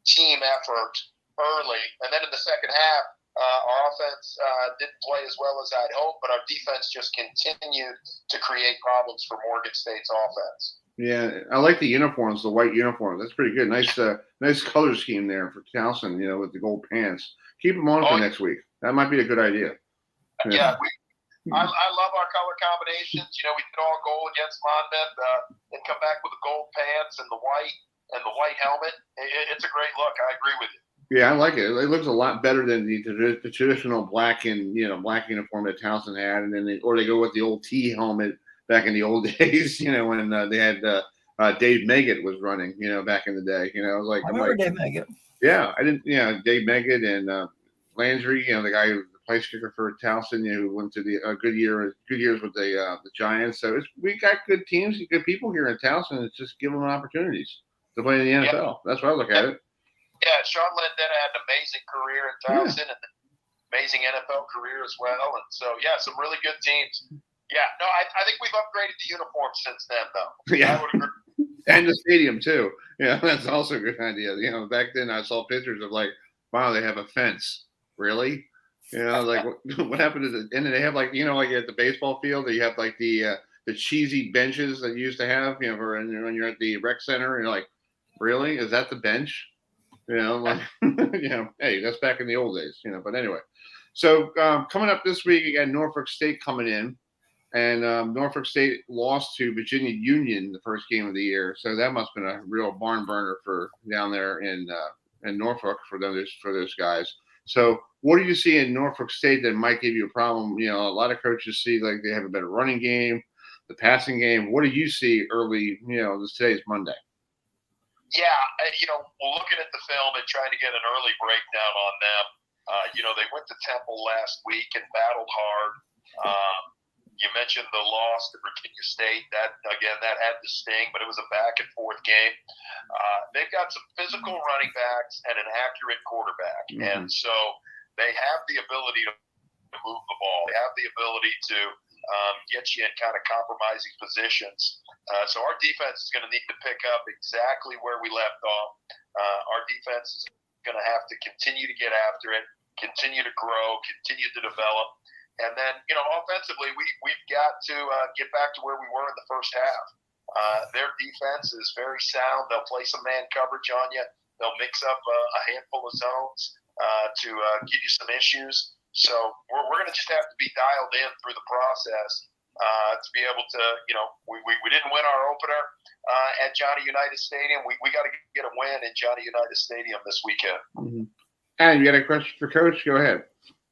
team effort early. And then in the second half, our offense didn't play as well as I'd hoped, but our defense just continued to create problems for Morgan State's offense. Yeah, I like the uniforms, the white uniform. That's pretty good. Nice color scheme there for Towson, with the gold pants. Keep them on for next week. That might be a good idea. Yeah, I love our color combinations. We did all gold against Monmouth and come back with the gold pants and the white helmet. It's a great look. I agree with you. Yeah, I like it. It looks a lot better than the traditional black black uniform that Towson had, and then they go with the old T helmet back in the old days. When they had Dave Meggett was running. Back in the day. I was like, I remember Dave Meggett. Yeah, I didn't. Dave Meggett and Landry. The guy who the place kicker for Towson. Who went to the good years with the Giants. So we got good teams, good people here in Towson. It's just give them opportunities to play in the NFL. Yep. That's why I look at it. Yeah, Sean Lindena had an amazing career in Towson and an amazing NFL career as well. And so, some really good teams. Yeah, no, I think we've upgraded the uniform since then, though. Yeah. I would agree. And the stadium, too. Yeah, that's also a good idea. Back then I saw pictures of wow, they have a fence. Really? What happened to the – and then they have like at the baseball field, you have the cheesy benches that you used to have, when you're at the rec center, and you're like, really? Is that the bench? Hey, that's back in the old days, But anyway, so coming up this week, you got Norfolk State coming in, and Norfolk State lost to Virginia Union the first game of the year, so that must have been a real barn burner for down there in Norfolk for those guys. So, what do you see in Norfolk State that might give you a problem? A lot of coaches see they have a better running game, the passing game. What do you see early? Today's Monday. Yeah, looking at the film and trying to get an early breakdown on them. They went to Temple last week and battled hard. You mentioned the loss to Virginia State. That had to sting, but it was a back and forth game. They've got some physical running backs and an accurate quarterback, and so they have the ability to move the ball. They have the ability to get you in kind of compromising positions. So our defense is going to need to pick up exactly where we left off. Our defense is going to have to continue to get after it, continue to grow, continue to develop. And then, offensively, we've got to get back to where we were in the first half. Their defense is very sound. They'll play some man coverage on you. They'll mix up a handful of zones to give you some issues. So we're going to just have to be dialed in through the process to be able to, we didn't win our opener at Johnny Unitas Stadium. We got to get a win in Johnny Unitas Stadium this weekend. Mm-hmm. And you got a question for Coach? Go ahead.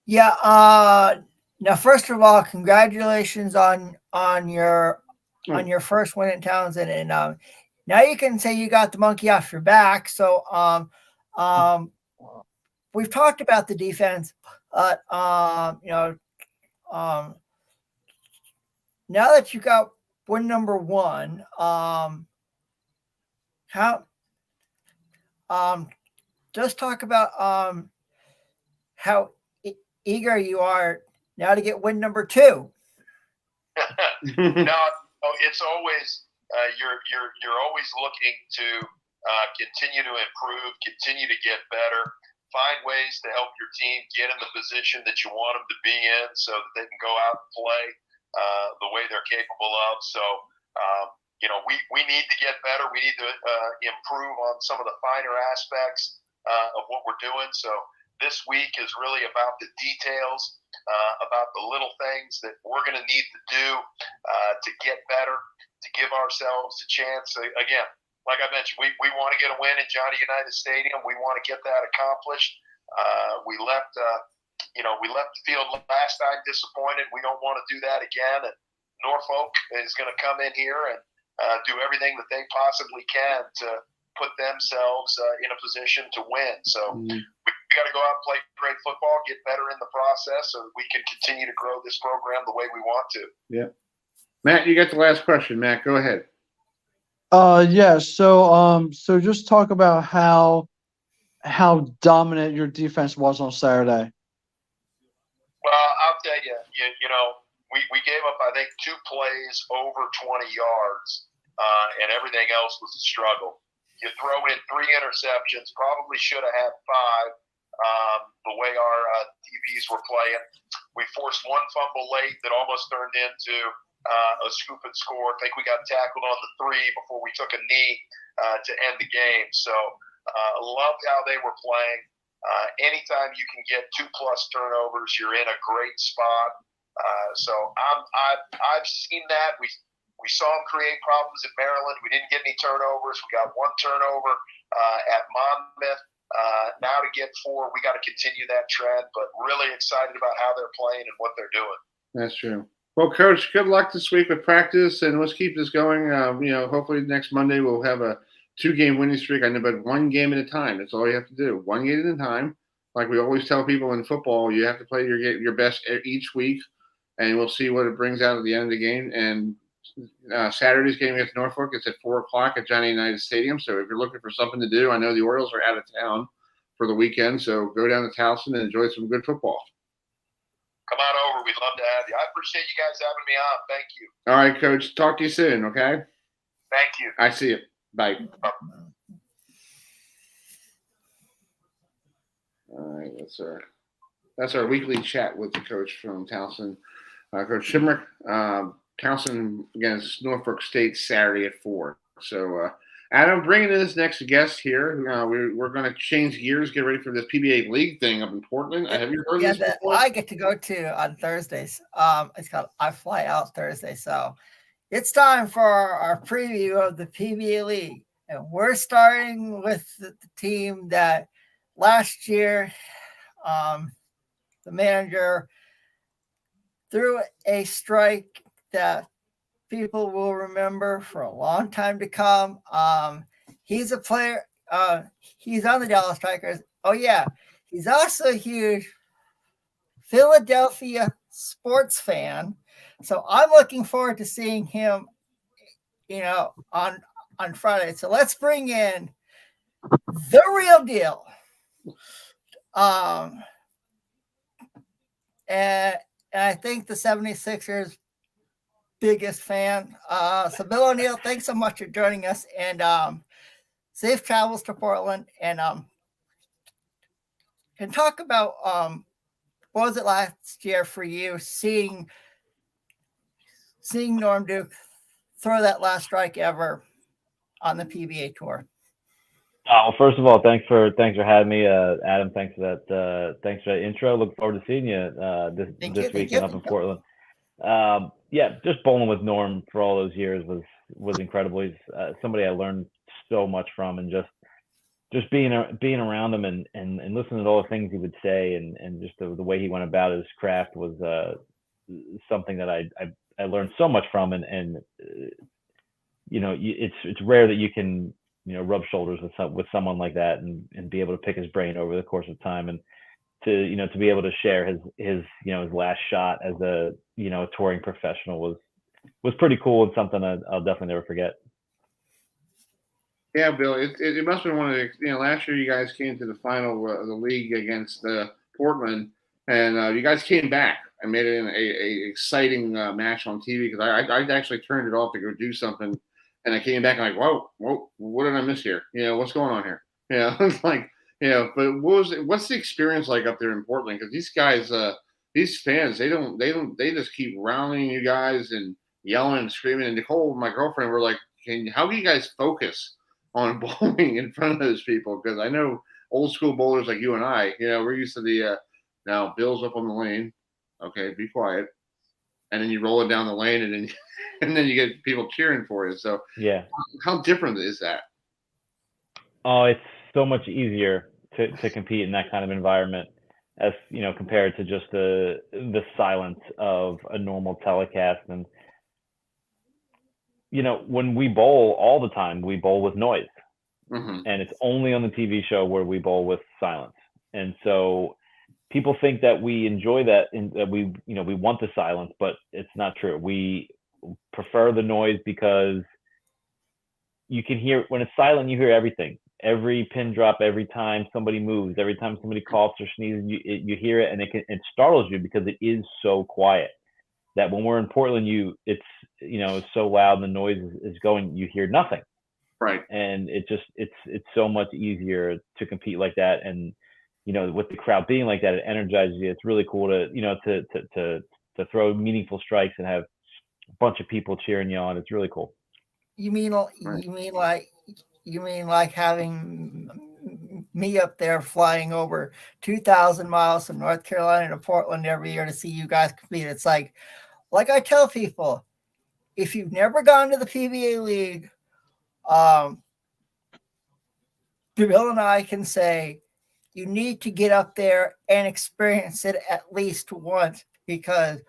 Yeah. Now, first of all, congratulations on your first win in Towson, and now you can say you got the monkey off your back. So we've talked about the defense. Now that you got win number 1, just talk about how eager you are now to get win number 2. No, it's always you're always looking to continue to improve, continue to get better, find ways to help your team get in the position that you want them to be in, so that they can go out and play the way they're capable of. So, we need to get better. We need to improve on some of the finer aspects of what we're doing. So this week is really about the details, about the little things that we're going to need to do to get better, to give ourselves a chance. Again, like I mentioned, we want to get a win at Johnny Unitas Stadium. We want to get that accomplished. We left the field last time disappointed. We don't want to do that again. And Norfolk is going to come in here and do everything that they possibly can to put themselves in a position to win. So we got to go out and play great football, get better in the process, so that we can continue to grow this program the way we want to. Yeah. Matt, you got the last question. Matt, go ahead. Yeah. So just talk about how dominant your defense was on Saturday. Well, I'll tell you, you know, we gave up, I think, 2 plays over 20 yards, and everything else was a struggle. You throw in 3 interceptions, probably should have had 5, the way our DBs were playing. We forced 1 fumble late that almost turned into a scoop and score. I think we got tackled on the 3 before we took a knee to end the game. So loved how they were playing. Anytime you can get 2+ turnovers, you're in a great spot. So I've seen that. We saw them create problems at Maryland. We didn't get any turnovers. We got 1 turnover at Monmouth. Now to get 4, we got to continue that trend. But really excited about how they're playing and what they're doing. That's true. Well, Coach, good luck this week with practice, and let's keep this going. You know, hopefully next Monday we'll have a 2-game winning streak. I know, but 1 game at a time. That's all you have to do. 1 game at a time. Like we always tell people in football, you have to play your best each week, and we'll see what it brings out at the end of the game. And Saturday's game against Norfolk, it's at 4 o'clock at Johnny Unitas Stadium. So if you're looking for something to do, I know the Orioles are out of town for the weekend, so go down to Towson and enjoy some good football. Come on over. We'd love to have you. I appreciate you guys having me on. Thank you. All right, Coach. Talk to you soon, okay? Thank you. I see you. Bye. All right, that's our weekly chat with the coach from Towson, Coach Shinnick. Towson against Norfolk State Saturday at 4. So, Adam, bringing in this next guest here. We're going to change gears, get ready for this PBA League thing up in Portland. Have you heard this before? I get to go to on Thursdays. It's called I Fly Out Thursday. So it's time for our preview of the PBA League. And we're starting with the team that last year the manager threw a strike that people will remember for a long time to come. He's a player. He's on the Dallas Strikers. Oh, yeah. He's also a huge Philadelphia sports fan. So I'm looking forward to seeing him, you know, on Friday. So let's bring in the real deal. And I think the 76ers biggest fan. So Bill O'Neill, thanks so much for joining us, and safe travels to Portland. And can talk about what was it last year for you seeing Norm Duke throw that last strike ever on the PBA tour? Well, first of all, thanks for having me, Adam. Thanks for that intro. Look forward to seeing you this weekend up in Portland. Yeah, just bowling with Norm for all those years was incredible. He's somebody I learned so much from, and just being around him and listening to all the things he would say and just the way he went about his craft was something that I learned so much from, and you know, it's rare that you can, you know, rub shoulders with someone like that and be able to pick his brain over the course of time, and to be able to share his you know, his last shot as a, you know, a touring professional was pretty cool, and something I'll definitely never forget. Yeah, Bill, it must have been one of the, you know, last year you guys came to the final of the league against Portland, and you guys came back and made it a exciting match on TV, because I actually turned it off to go do something, and I came back and like, whoa, what did I miss here? You know, what's going on here? You know, it's like, you know, but what's the experience like up there in Portland? Because these guys, these fans, they just keep rallying you guys and yelling and screaming. And Nicole, my girlfriend, were like, how can you guys focus on bowling in front of those people? Because I know old school bowlers like you and I, you know, we're used to the now Bill's up on the lane, okay, be quiet, and then you roll it down the lane, and then you get people cheering for you. So yeah, how different is that? Oh, it's so much easier to compete in that kind of environment, as you know, compared to just the silence of a normal telecast. And when we bowl all the time, we bowl with noise. Mm-hmm. And it's only on the TV show where we bowl with silence. And so people think that we enjoy that and that we want the silence, but it's not true. We prefer the noise because you can hear, when it's silent, you hear everything. Every pin drop, every time somebody moves, every time somebody coughs or sneezes, you hear it, and it startles you because it is so quiet that when we're in Portland, it's so loud, the noise is going, you hear nothing. Right. And it's so much easier to compete like that. And, with the crowd being like that, it energizes you. It's really cool to throw meaningful strikes and have a bunch of people cheering you on. It's really cool. You mean like having me up there flying over 2,000 miles from North Carolina to Portland every year to see you guys compete? It's like I tell people, if you've never gone to the PBA League, Bill and I can say you need to get up there and experience it at least once, because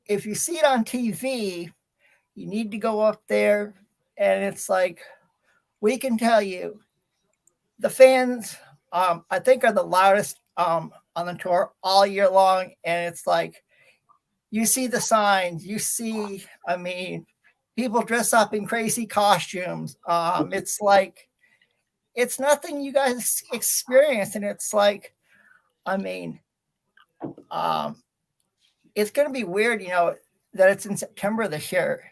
if you see it on TV, you need to go up there, and it's like, we can tell you, the fans, I think, are the loudest on the tour all year long, and it's like, you see the signs, people dress up in crazy costumes. It's like, it's nothing you guys experience. And it's like, it's going to be weird, that it's in September this year,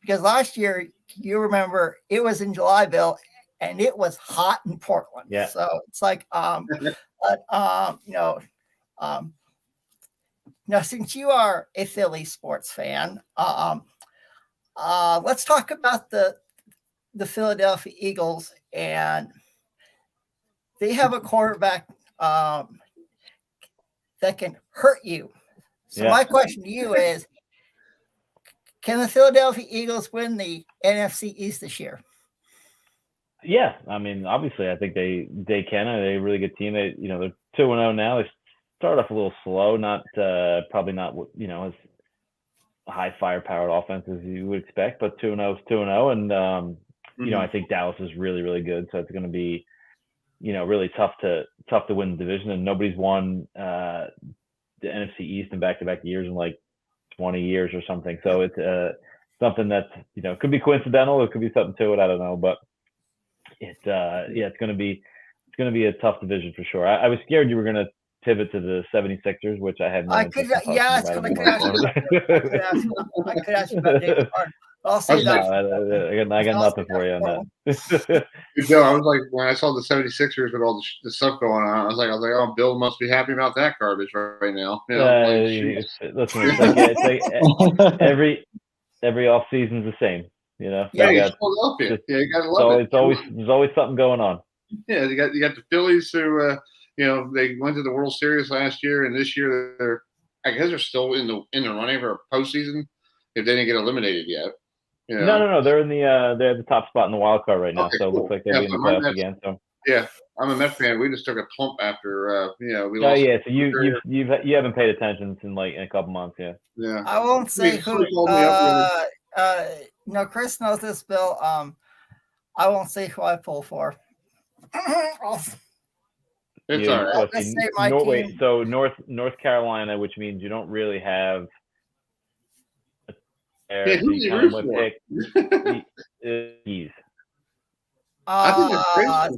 because last year, you remember, it was in July, Bill, and it was hot in Portland. Yeah. So it's like, now, since you are a Philly sports fan, let's talk about the Philadelphia Eagles, and they have a quarterback that can hurt you. So my question to you is, can the Philadelphia Eagles win the NFC East this year? Yeah, obviously, I think they can. They're a really good team. They're 2-0 now. They started off a little slow, probably not as high firepower offense as you would expect, but 2-0 is 2-0, and I think Dallas is really, really good. So it's going to be really tough to win the division, and nobody's won the NFC East in back-to-back years in like 20 years or something. So it's something that's could be coincidental, it could be something to it, I don't know, but it's going to be a tough division for sure. I was scared you were going to pivot to the 76ers, which I had no interest in talking about I could ask you about David Harden. I'll say that. I got nothing for you on that. I was like, when I saw the 76ers with all the stuff going on, I was like, oh, Bill must be happy about that garbage right now. Listen, it's like every off season's the same, Yeah, you got Philadelphia. You got to love it. There's always something going on. Yeah, you got the Phillies who they went to the World Series last year, and this year they're still in the running for a postseason if they didn't get eliminated yet. No, they're in they're at the top spot in the wild card right now, okay, so it looks like they'll be in the playoffs again. So yeah, I'm a Mets fan. We just took a plump after we lost. Oh yeah, so you haven't paid attention in a couple months, yeah. Yeah. I won't say who. Chris knows this, Bill. I won't say who I pull for. It's all right. Let's say my team. Wait, so North Carolina, which means you don't really have. Who do you root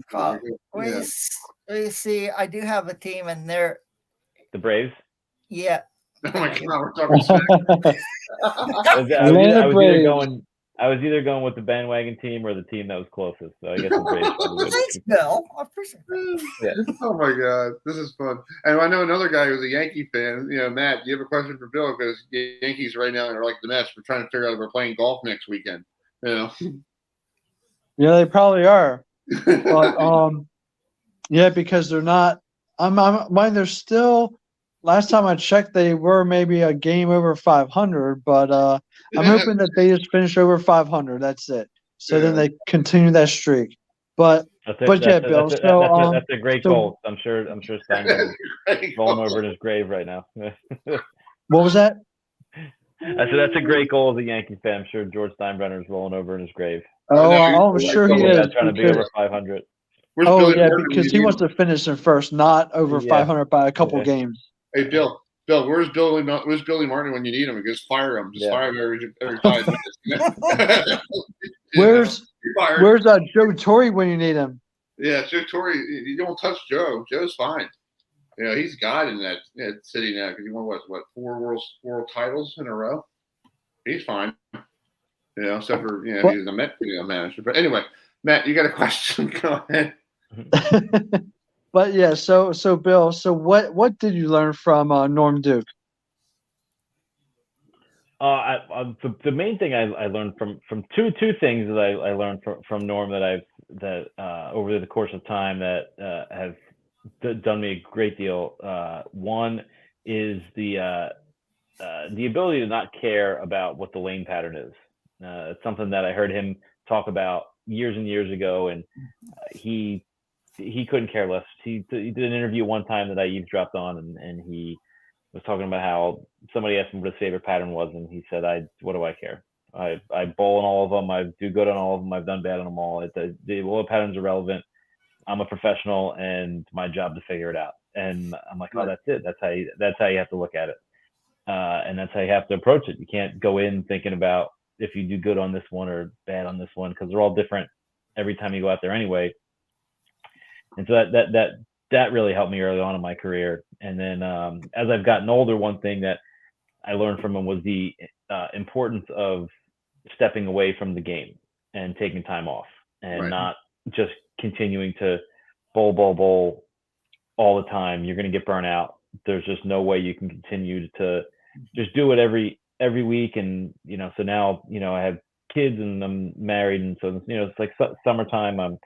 for? We see. I do have a team, and they're the Braves. Yeah. Oh my God, we're talking smack. I was either going with the bandwagon team or the team that was closest. So I guess the Braves. Thanks, Bill. I appreciate it. Yeah. Oh my God, this is fun. And I know another guy who's a Yankee fan. Matt, do you have a question for Bill? Because Yankees right now are like the Mets. We're trying to figure out if we're playing golf next weekend. Yeah, they probably are. But yeah, because they're not. They're still. Last time I checked, they were maybe a game over 500, but I'm hoping that they just finish over 500. That's it. So then they continue that streak. But Bill. That's a great goal. I'm sure Steinberg is falling over in his grave right now. What was that? So that's a great goal as a Yankees fan. I'm sure George Steinbrenner is rolling over in his grave. I'm sure he is. Trying to be over 500. Because he wants to finish in first, not over 500 by a couple games. Hey, Bill, where's Billy Martin when you need him? Just fire him. Just fire him every 5 minutes. Where's Joe Torre when you need him? Yeah, Joe Torre. You don't touch Joe. Joe's fine. He's God in that city now because he won what 4 world titles in a row. He's fine. Except for he's a Met manager. But anyway, Matt, you got a question? Go ahead. But yeah, so Bill, so what did you learn from Norm Duke? The main thing I learned from two things that I learned from Norm that over the course of time that have done me a great deal. One is the ability to not care about what the lane pattern is. It's something that I heard him talk about years and years ago, and he couldn't care less. He did an interview one time that I eavesdropped on, and he was talking about how somebody asked him what his favorite pattern was, and he said, what do I care? I bowl in all of them. I do good on all of them. I've done bad on them all. The patterns are relevant. I'm a professional, and my job to figure it out. And I'm like, oh, that's it. That's how you have to look at it, and that's how you have to approach it. You can't go in thinking about if you do good on this one or bad on this one, because they're all different every time you go out there anyway. And so that really helped me early on in my career. And then as I've gotten older, one thing that I learned from him was the importance of stepping away from the game and taking time off, and not just continuing to bowl all the time. You're going to get burnt out. There's just no way you can continue to just do it every week. And so now I have kids and I'm married, and so it's like summertime. I'm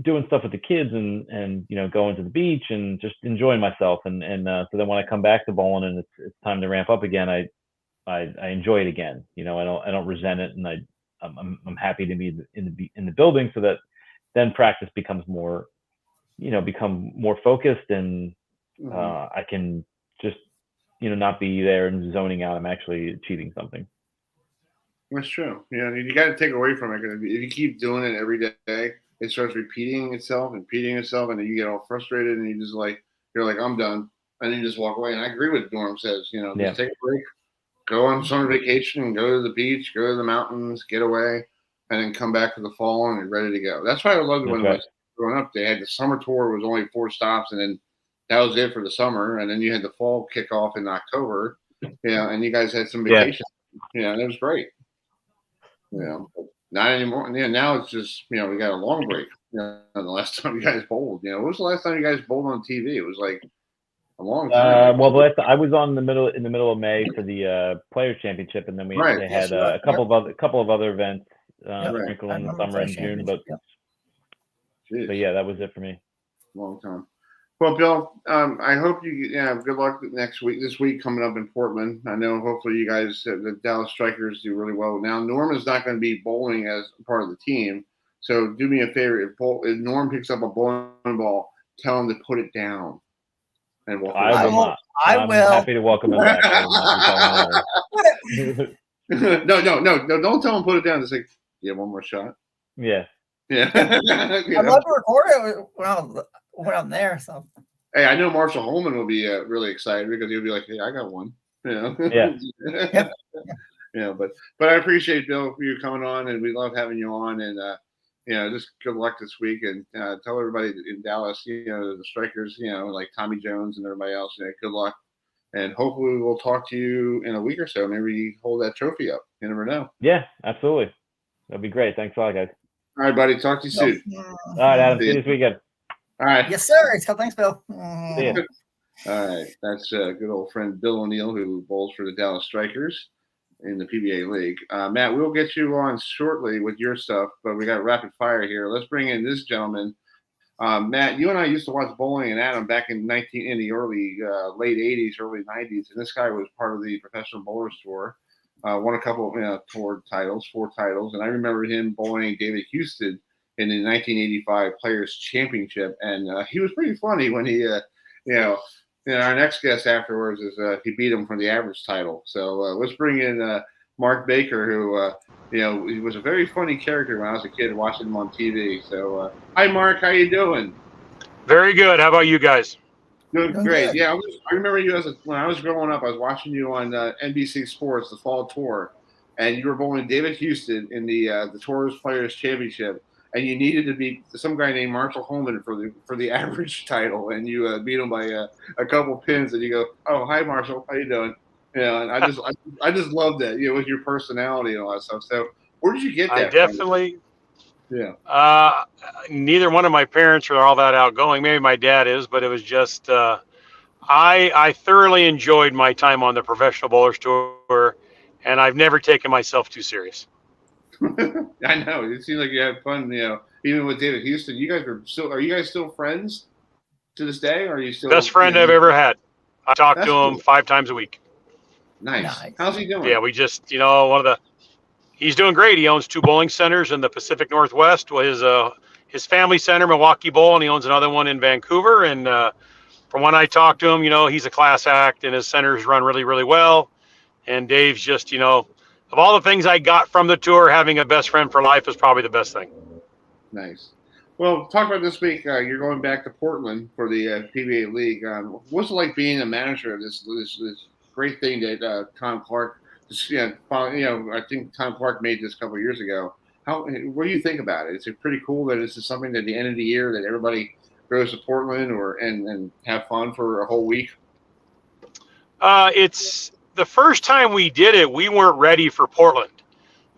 doing stuff with the kids and going to the beach and just enjoying myself. And so then when I come back to bowling and it's time to ramp up again, I enjoy it again. I don't resent it, and I'm happy to be in the building, so that then practice becomes more, become more focused, and I can just not be there and zoning out. I'm actually achieving something. That's true. You got to take away from it. If you keep doing it every day, it starts repeating itself, and then you get all frustrated, and you're like, I'm done, and then you just walk away. And I agree with Norm says, just take a break, go on summer vacation, go to the beach, go to the mountains, get away, and then come back for the fall and you're ready to go. That's why I loved it when I was growing up. They had the summer tour, was only 4 stops, and then that was it for the summer. And then you had the fall kickoff in October, and you guys had some vacation. And it was great. Not anymore. Now it's just, we got a long break. The last time you guys bowled, what was the last time you guys bowled on TV? It was like a long time. Well, I was on in the middle of May for the Players Championship, and then they had a couple of other events sprinkled in the summer and June. But yeah, that was it for me. Long time. Well, Bill, I hope you good luck this week coming up in Portland. I know hopefully you guys, the Dallas Strikers, do really well. Now, Norm is not going to be bowling as part of the team. So do me a favor. If Norm picks up a bowling ball, tell him to put it down. And I will not. I'm happy to welcome him back. No, don't tell him put it down. Just like, you have one more shot. Yeah. I'd love to record it when I'm there. So. Hey, I know Marshall Holman will be really excited because he'll be like, "Hey, I got one." Yeah. But I appreciate Bill for you coming on, and we love having you on, and just good luck this week, and tell everybody in Dallas, the Strikers, like Tommy Jones and everybody else, good luck, and hopefully we'll talk to you in a week or so. Maybe hold that trophy up. You never know. Yeah, absolutely. That'd be great. Thanks a lot, guys. All right, buddy. Talk to you soon. All right, Adam. See you this weekend. All right. Yes, sir. Thanks, Bill. See ya. All right. That's good old friend Bill O'Neill, who bowls for the Dallas Strikers in the PBA League. Matt, we'll get you on shortly with your stuff, but we got rapid fire here. Let's bring in this gentleman. Matt, you and I used to watch bowling and Adam back in the early late 80s, early 90s, and this guy was part of the Professional Bowlers Tour. Won a couple of tour titles, 4 titles, and I remember him bowling David Houston in the 1985 Players Championship, and he was pretty funny when he, our next guest afterwards is he beat him for the average title. So let's bring in Mark Baker, who he was a very funny character when I was a kid watching him on TV. So hi, Mark, how you doing? Very good. How about you guys? Doing great. Yeah, I remember you when I was growing up. I was watching you on NBC Sports, the Fall Tour, and you were bowling David Houston in the Tours Players Championship, and you needed to beat some guy named Marshall Holman for the average title, and you beat him by a couple pins. And you go, "Oh, hi, Marshall, how you doing?" And I just loved that. With your personality and all that stuff. So where did you get that? I definitely. From? Yeah. Neither one of my parents are all that outgoing. Maybe my dad is, but it was just I thoroughly enjoyed my time on the Professional Bowlers Tour, and I've never taken myself too serious. I know. It seems like you had fun, even with David Houston. Are you guys still friends to this day? Or are you still best friend I've ever had? I talk to him 5 times a week. Nice. How's he doing? Yeah, we just he's doing great. He owns 2 bowling centers in the Pacific Northwest. His family center, Milwaukee Bowl, and he owns another one in Vancouver. And from when I talked to him, he's a class act, and his centers run really, really well. And Dave's just, of all the things I got from the tour, having a best friend for life is probably the best thing. Nice. Well, talk about this week. You're going back to Portland for the PBA League. What's it like being a manager of this great thing that Tom Clark? I think Tom Clark made this a couple of years ago. What do you think about it? Is it pretty cool that this is something at the end of the year that everybody goes to Portland and have fun for a whole week? It's the first time we did it. We weren't ready for Portland.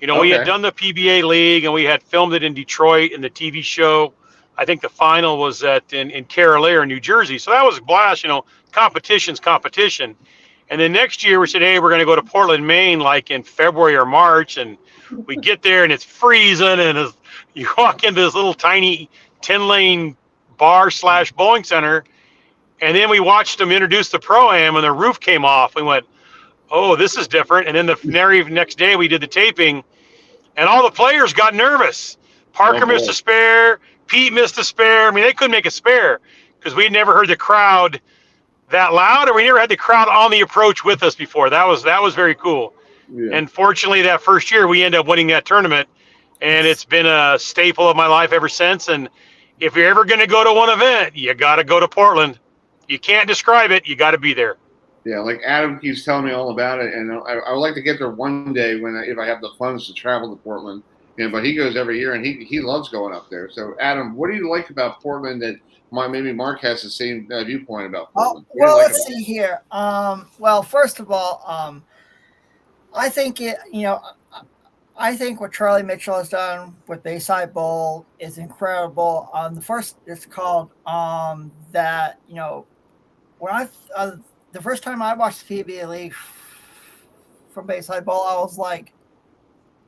We had done the PBA League and we had filmed it in Detroit in the TV show. I think the final was in Carroll Air, New Jersey. So that was a blast. Competition's competition. And then next year we said, hey, we're going to go to Portland, Maine, like in February or March. And we get there and it's freezing. And you walk into this little tiny 10-lane bar/bowling center. And then we watched them introduce the Pro-Am and the roof came off. We went, oh, this is different. And then the very next day we did the taping and all the players got nervous. Parker missed a spare. Pete missed a spare. I mean, they couldn't make a spare because we'd never heard the crowd that loud, or we never had the crowd on the approach with us before. That was very cool. Yeah. And fortunately, that first year we ended up winning that tournament, and it's been a staple of my life ever since. And if you're ever going to go to one event, you got to go to Portland. You can't describe it. You got to be there. Yeah, like Adam keeps telling me all about it, and I would like to get there one day if I have the funds to travel to Portland. But he goes every year, and he loves going up there. So, Adam, what do you like about Portland that maybe Mark has the same viewpoint about Portland? Well, let's see here. Well, first of all, I think I think what Charlie Mitchell has done with Bayside Bowl is incredible. The first, it's called that when the first time I watched the PBA League from Bayside Bowl, I was like,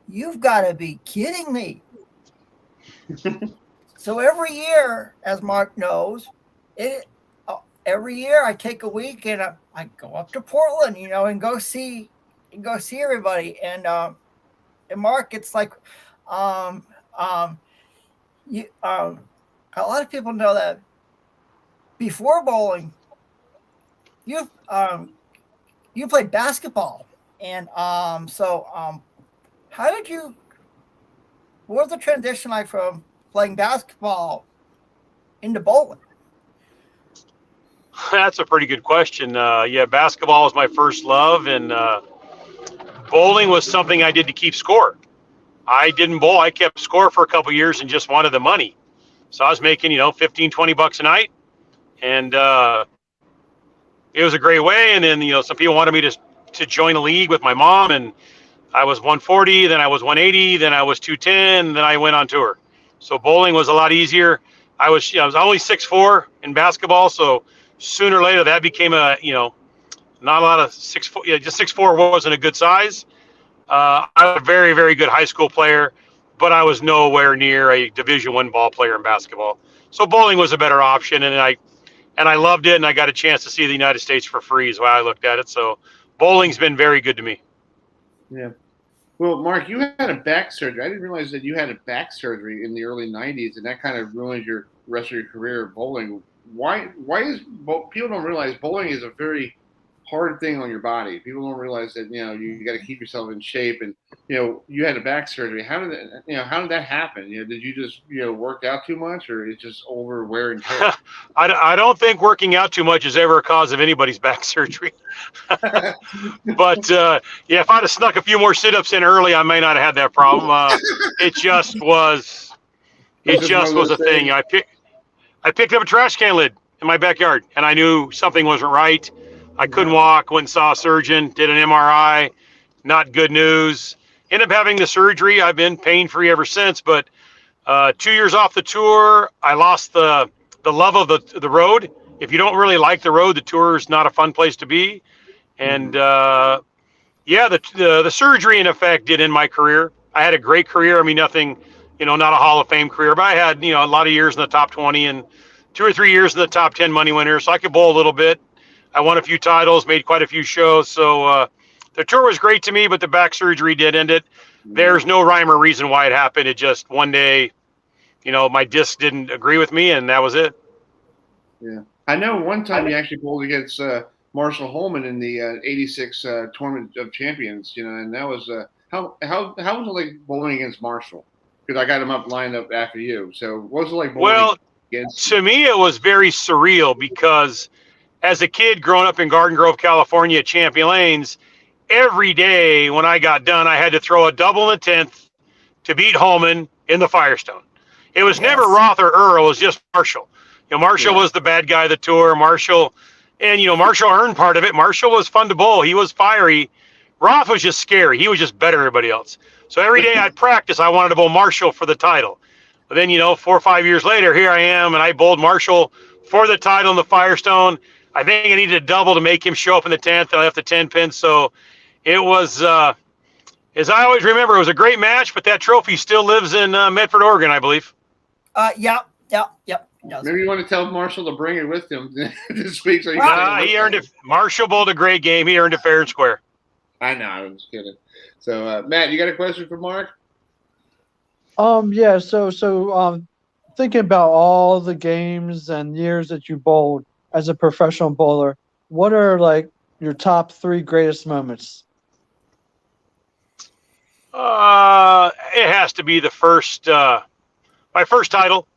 you've got to be kidding me. So every year, as Mark knows, every year I take a week and I go up to Portland, and go see everybody. And Mark, it's like a lot of people know that before bowling, you played basketball, and what was the transition like from playing basketball into bowling? That's a pretty good question. Basketball was my first love, and bowling was something I did to keep score. I didn't bowl. I kept score for a couple of years and just wanted the money. So I was making, $15-20 a night, and it was a great way. And then, some people wanted me to join a league with my mom, and I was 140, then I was 180, then I was 210, then I went on tour. So bowling was a lot easier. I was only 6'4" in basketball, so sooner or later that became not a lot of 6'4". Yeah, just 6'4" wasn't a good size. I was a very, very good high school player, but I was nowhere near a Division I ball player in basketball. So bowling was a better option, and I loved it, and I got a chance to see the United States for free is why I looked at it. So bowling's been very good to me. Yeah. Well, Mark, you had a back surgery. I didn't realize that you had a back surgery in the early 90s, and that kind of ruined your rest of your career of bowling. why is people don't realize bowling is a very hard thing on your body. People don't realize that you got to keep yourself in shape, and you had a back surgery. How did that happen? Did you just work out too much, or it's just over wear and tear? I don't think working out too much is ever a cause of anybody's back surgery. But if I'd have snuck a few more sit-ups in early, I may not have had that problem. It just was a thing. I picked up a trash can lid in my backyard, and I knew something wasn't right. I couldn't walk, went and saw a surgeon, did an MRI, not good news. Ended up having the surgery. I've been pain-free ever since, but 2 years off the tour, I lost the love of the road. If you don't really like the road, the tour is not a fun place to be. And the surgery in effect did end my career. I had a great career. I mean, nothing, not a Hall of Fame career, but I had, a lot of years in the top 20 and 2 or 3 years in the top 10 money winners. So I could bowl a little bit. I won a few titles, made quite a few shows. So the tour was great to me, but the back surgery did end it. There's no rhyme or reason why it happened. It just one day, my disc didn't agree with me, and that was it. Yeah. I know one time you actually bowled against Marshall Holman in the 86 Tournament of Champions, and that was how was it like bowling against Marshall? Because I got him lined up after you. So what was it like bowling against him? To me, it was very surreal because as a kid growing up in Garden Grove, California at Champion Lanes, every day when I got done, I had to throw a double in the 10th to beat Holman in the Firestone. It was never Roth or Earl. It was just Marshall. Marshall was the bad guy of the tour. Marshall earned part of it. Marshall was fun to bowl. He was fiery. Roth was just scary. He was just better than everybody else. So every day I'd practice, I wanted to bowl Marshall for the title. But then, 4 or 5 years later, here I am, and I bowled Marshall for the title in the Firestone. I think I needed a double to make him show up in the 10th. I left the 10 pin. So it was, as I always remember, it was a great match, but that trophy still lives in Medford, Oregon, I believe. Yep. Maybe you want to tell Marshall to bring it with him this week. So he earned it. Marshall bowled a great game. He earned it fair and square. I know. I was kidding. So, Matt, you got a question for Mark? Yeah. So, thinking about all the games and years that you bowled as a professional bowler, what are like your top 3 greatest moments? It has to be the first, my first title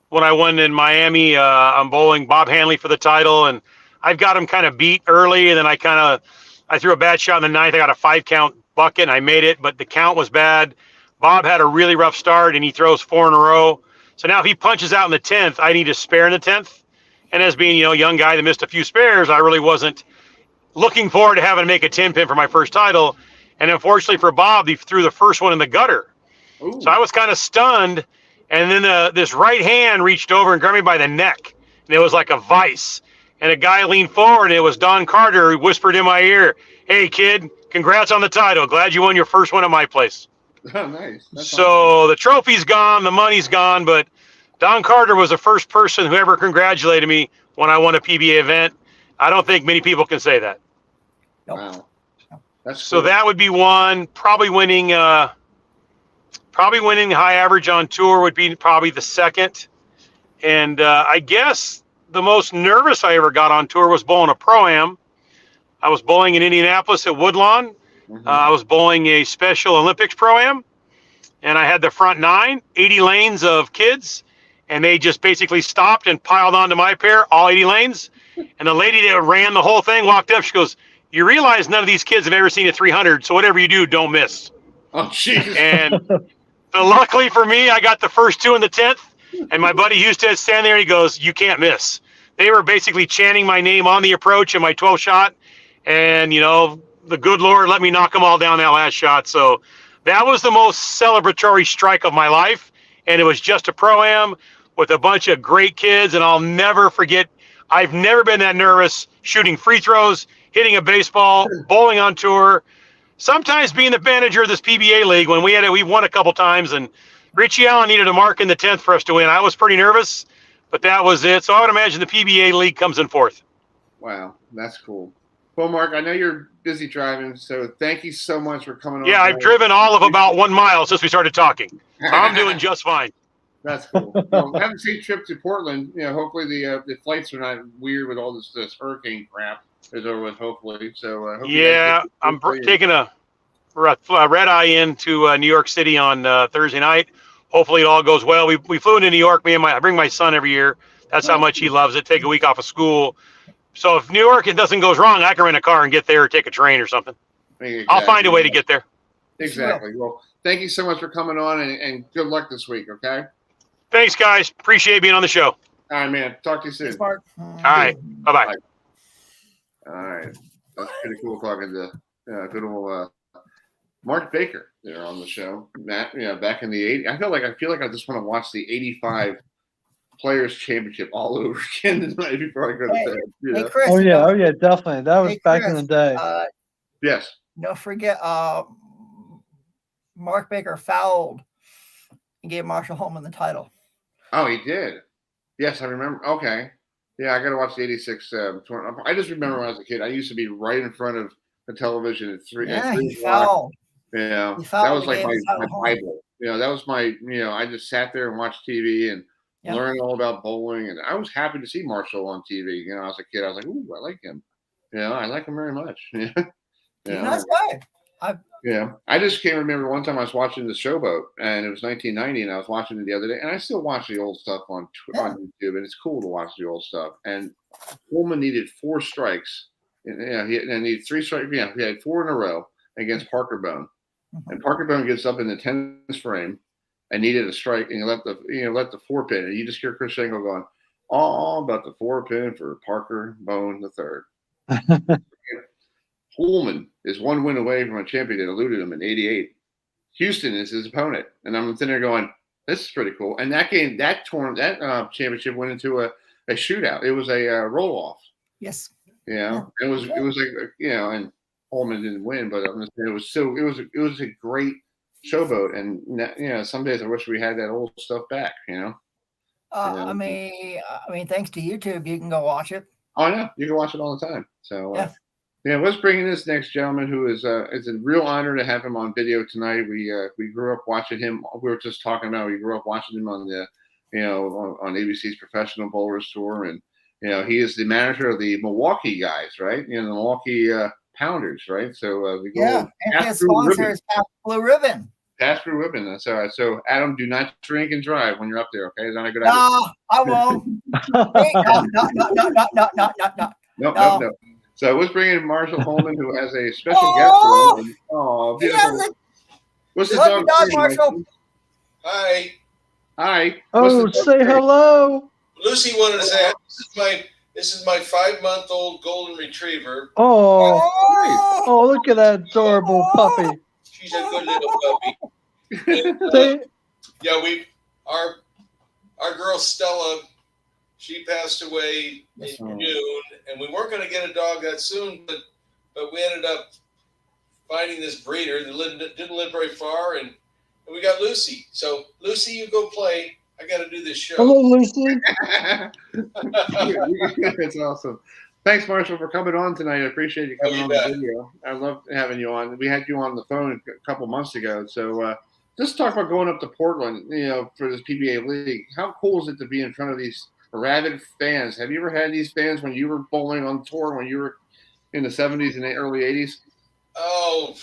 when I won in Miami. I'm bowling Bob Hanley for the title, and I've got him kind of beat early, and then I threw a bad shot in the 9th. I got a 5-count bucket, and I made it, but the count was bad. Bob had a really rough start, and he throws 4 in a row. So now if he punches out in the 10th, I need to spare in the 10th. And as being, a young guy that missed a few spares, I really wasn't looking forward to having to make a 10 pin for my first title. And unfortunately for Bob, he threw the first one in the gutter. Ooh. So I was kind of stunned. And then this right hand reached over and grabbed me by the neck. And it was like a vice. And a guy leaned forward, and it was Don Carter, who whispered in my ear, "Hey, kid, congrats on the title. Glad you won your first one at my place." Oh, nice. That's so awesome. The trophy's gone, the money's gone, but Don Carter was the first person who ever congratulated me when I won a PBA event. I don't think many people can say that. Wow. That's so cool. That would be one. Probably winning high average on tour would be probably the second. And I guess the most nervous I ever got on tour was bowling a Pro-Am. I was bowling in Indianapolis at Woodlawn. I was bowling a Special Olympics Pro-Am, and I had the front 9, 80 lanes of kids, and they just basically stopped and piled onto my pair, all 80 lanes. And the lady that ran the whole thing walked up. She goes, "You realize none of these kids have ever seen a 300, so whatever you do, don't miss." Oh, Jesus. And luckily for me, I got the first 2 in the 10th, and my buddy Houston standing there, and he goes, "You can't miss." They were basically chanting my name on the approach in my 12 shot, and, the good Lord let me knock them all down that last shot. So that was the most celebratory strike of my life, and it was just a Pro-Am with a bunch of great kids, and I'll never forget. I've never been that nervous shooting free throws, hitting a baseball, bowling on tour. Sometimes being the manager of this PBA league, when we won a couple times, and Richie Allen needed a mark in the 10th for us to win. I was pretty nervous, but that was it. So I would imagine the PBA league comes in 4th. Wow, that's cool. Well, Mark, I know you're busy driving, so thank you so much for coming on. Yeah, I've driven all of about 1 mile since we started talking. So I'm doing just fine. That's cool. Well, have a safe trip to Portland. Hopefully the flights are not weird with all this hurricane crap. Is over with, hopefully. So yeah, I'm taking a red eye into New York City on Thursday night. Hopefully it all goes well. We flew into New York. I bring my son every year. That's how much he loves it. Take a week off of school. So if New York, it doesn't goes wrong, I can rent a car and get there or take a train or something. Exactly. I'll find a way to get there. Exactly. Well, thank you so much for coming on and good luck this week, okay? Thanks, guys. Appreciate being on the show. All right, man. Talk to you soon. Thanks, Mark. All right. Bye-bye. All right. That's pretty cool talking to good old Mark Baker there on the show. Matt, back in the 80s. I feel like I just want to watch the 85 Players Championship all over again tonight before I go to bed. Hey, Chris, oh, yeah, definitely. That was back in the day. Yes. Don't forget, Mark Baker fouled and gave Marshall Holman the title. Oh, he did. Yes, I remember. Okay. Yeah, I got to watch the 86 tournament. I just remember when I was a kid, I used to be right in front of the television at 3 Yeah, at he fouled. Yeah, He fouled that was like my Holman. Bible. That was my, I just sat there and watched TV and learned all about bowling. And I was happy to see Marshall on TV. I was a kid. I was like, ooh, I like him. I like him very much. He's a nice guy. I just can't remember one time I was watching The Showboat, and it was 1990, and I was watching it the other day, and I still watch the old stuff on YouTube, and it's cool to watch the old stuff. And Holman needed 4 strikes, and he needed 3 strikes. Yeah, he had 4 in a row against Parker Bone, and Parker Bone gets up in the 10th frame and needed a strike, and he left the 4 pin, and you just hear Chris Shangle going, "Oh, about the 4 pin for Parker Bone the third." Holman is 1 win away from a champion that eluded him in '88. Houston is his opponent, and I'm sitting there going, "This is pretty cool." And that game, that championship went into a shootout. It was a roll off. Yes. It was like and Holman didn't win, but I'm just saying it was a great showboat, and some days I wish we had that old stuff back. I mean, thanks to YouTube, you can go watch it. Oh yeah, you can watch it all the time. So. Let's bring in this next gentleman who is it's a real honor to have him on video tonight. We grew up watching him. We were just talking about we grew up watching him on the on ABC's Professional Bowlers Tour, and he is the manager of the Milwaukee guys, right? The Milwaukee Pounders, right? So we go and his sponsor is PABST Blue Ribbon. PABST Blue Ribbon. That's all right. So Adam, do not drink and drive when you're up there. Okay, is that a good idea? No, I won't. No. So let's bring in Marshall Holman, who has a special guest. Oh, beautiful. What's the dog name, Marshall? Hi. Hi. Oh, say hello. Lucy wanted to say this is my 5-month-old golden retriever. Oh, look at that adorable puppy. She's a good little puppy. And, our girl Stella, she passed away in June, and we weren't going to get a dog that soon, but we ended up finding this breeder that didn't live very far, and we got Lucy. So, Lucy, you go play. I got to do this show. Hello, Lucy. That's awesome. Thanks, Marshall, for coming on tonight. I appreciate you coming on the video. I love having you on. We had you on the phone a couple months ago. So just talk about going up to Portland, for this PBA League. How cool is it to be in front of these rabid fans? Have you ever had these fans when you were bowling on tour, when you were in the 70s and the early 80s? Oh,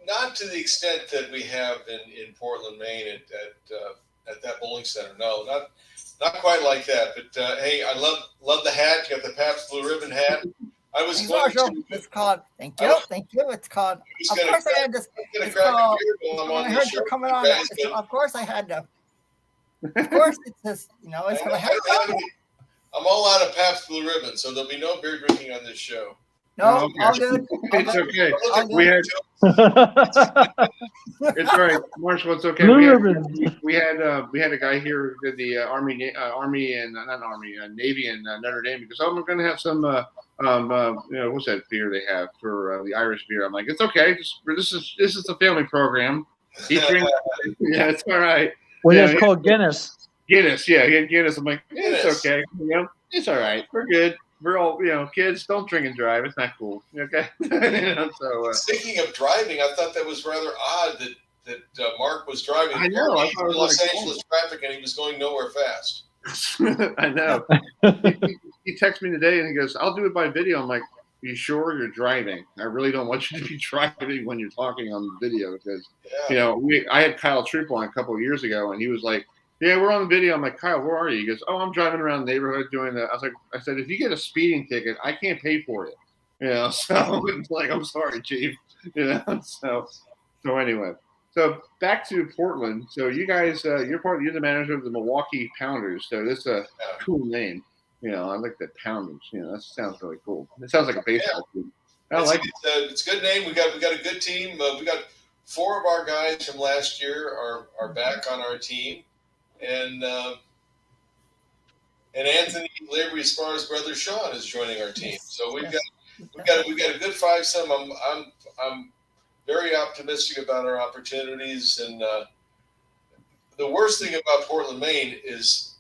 not to the extent that we have in Portland, Maine at that bowling center. No, not quite like that. But hey, I love the hat. You got the PABST Blue Ribbon hat. I was It's called. Thank you. It's called. Of course, I had this. It's called. I heard you coming on. Of course, I had to. Of course, it's this. It's gonna happen. I'm all out of PABST Blue Ribbon, so there'll be no beer drinking on this show. No, all good. It's okay. We had. It's all right, Marshall. It's okay. We had a guy here who did the Navy and Notre Dame, because I'm going to have some what's that beer they have for the Irish beer? I'm like, it's okay. This is a family program. He drinks. Yeah, it's all right. Well, it's called Guinness. Guinness, yeah, he had Guinness. I'm like, it's okay. It's all right. We're good. We're all, kids, don't drink and drive. It's not cool. Okay. Speaking of driving, I thought that was rather odd Mark was driving. I know. I thought it was Los like, Angeles traffic, and he was going nowhere fast. I know. he texted me today and he goes, "I'll do it by video." I'm like, "Are you sure you're driving? I really don't want you to be driving when you're talking on video because I had Kyle Troop on a couple of years ago and he was like, 'Yeah, we're on the video.' I'm like, 'Kyle, where are you?' He goes, 'Oh, I'm driving around the neighborhood doing that.' I said, if you get a speeding ticket, I can't pay for it. So it's like, I'm sorry, Chief. So anyway. So back to Portland. So you guys, you're the manager of the Milwaukee Pounders. So this is a cool name. I like the Pounders. That sounds really cool. It sounds like a baseball team. It's a good name. We got a good team. We got 4 of our guys from last year are back on our team, and Anthony Lavery-Spar's brother Sean is joining our team. So we got a good 5-some. I'm very optimistic about our opportunities, and the worst thing about Portland, Maine, is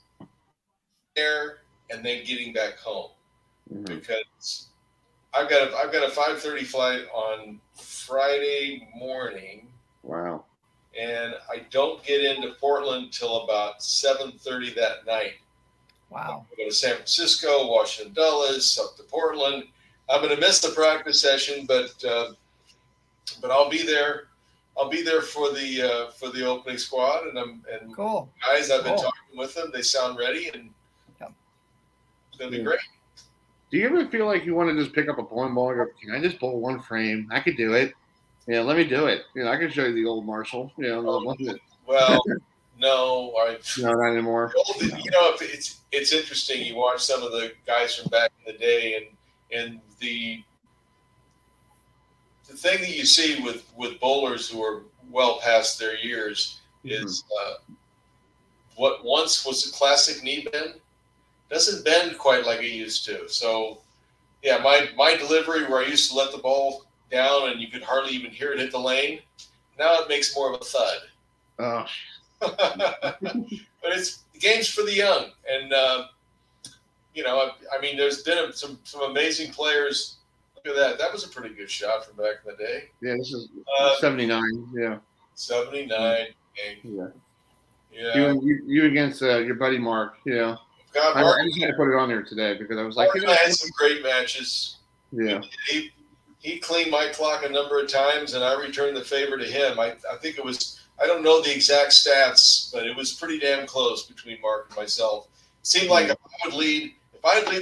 there and then getting back home, because I've got a 5:30 flight on Friday morning. Wow! And I don't get into Portland till about 7:30 that night. Wow! I go to San Francisco, Washington Dulles, up to Portland. I'm going to miss the practice session, but I'll be there. I'll be there for the opening squad, and cool. Guys, I've been talking with them. They sound ready, and it's going to be great. Do you ever feel like you want to just pick up a bowling ball and go, "Can I just bowl one frame? I could do it. Let me do it. I can show you the old Marshall. Well, no, not anymore. It's interesting. You watch some of the guys from back in the day, and the thing that you see with bowlers who are well past their years is what once was a classic knee bend doesn't bend quite like it used to. So, yeah, my delivery where I used to let the ball down and you could hardly even hear it hit the lane, now it makes more of a thud. Oh. But the game's for the young, and there's been some amazing players. Look at that. That was a pretty good shot from back in the day. Yeah, this is 79. Yeah. 79. Yeah. Yeah. You against your buddy Mark. God, Mark, I just had to put it on there today because I was like, I had some great matches. Yeah. He cleaned my clock a number of times, and I returned the favor to him. I think it was. I don't know the exact stats, but it was pretty damn close between Mark and myself. It seemed like if I'd lead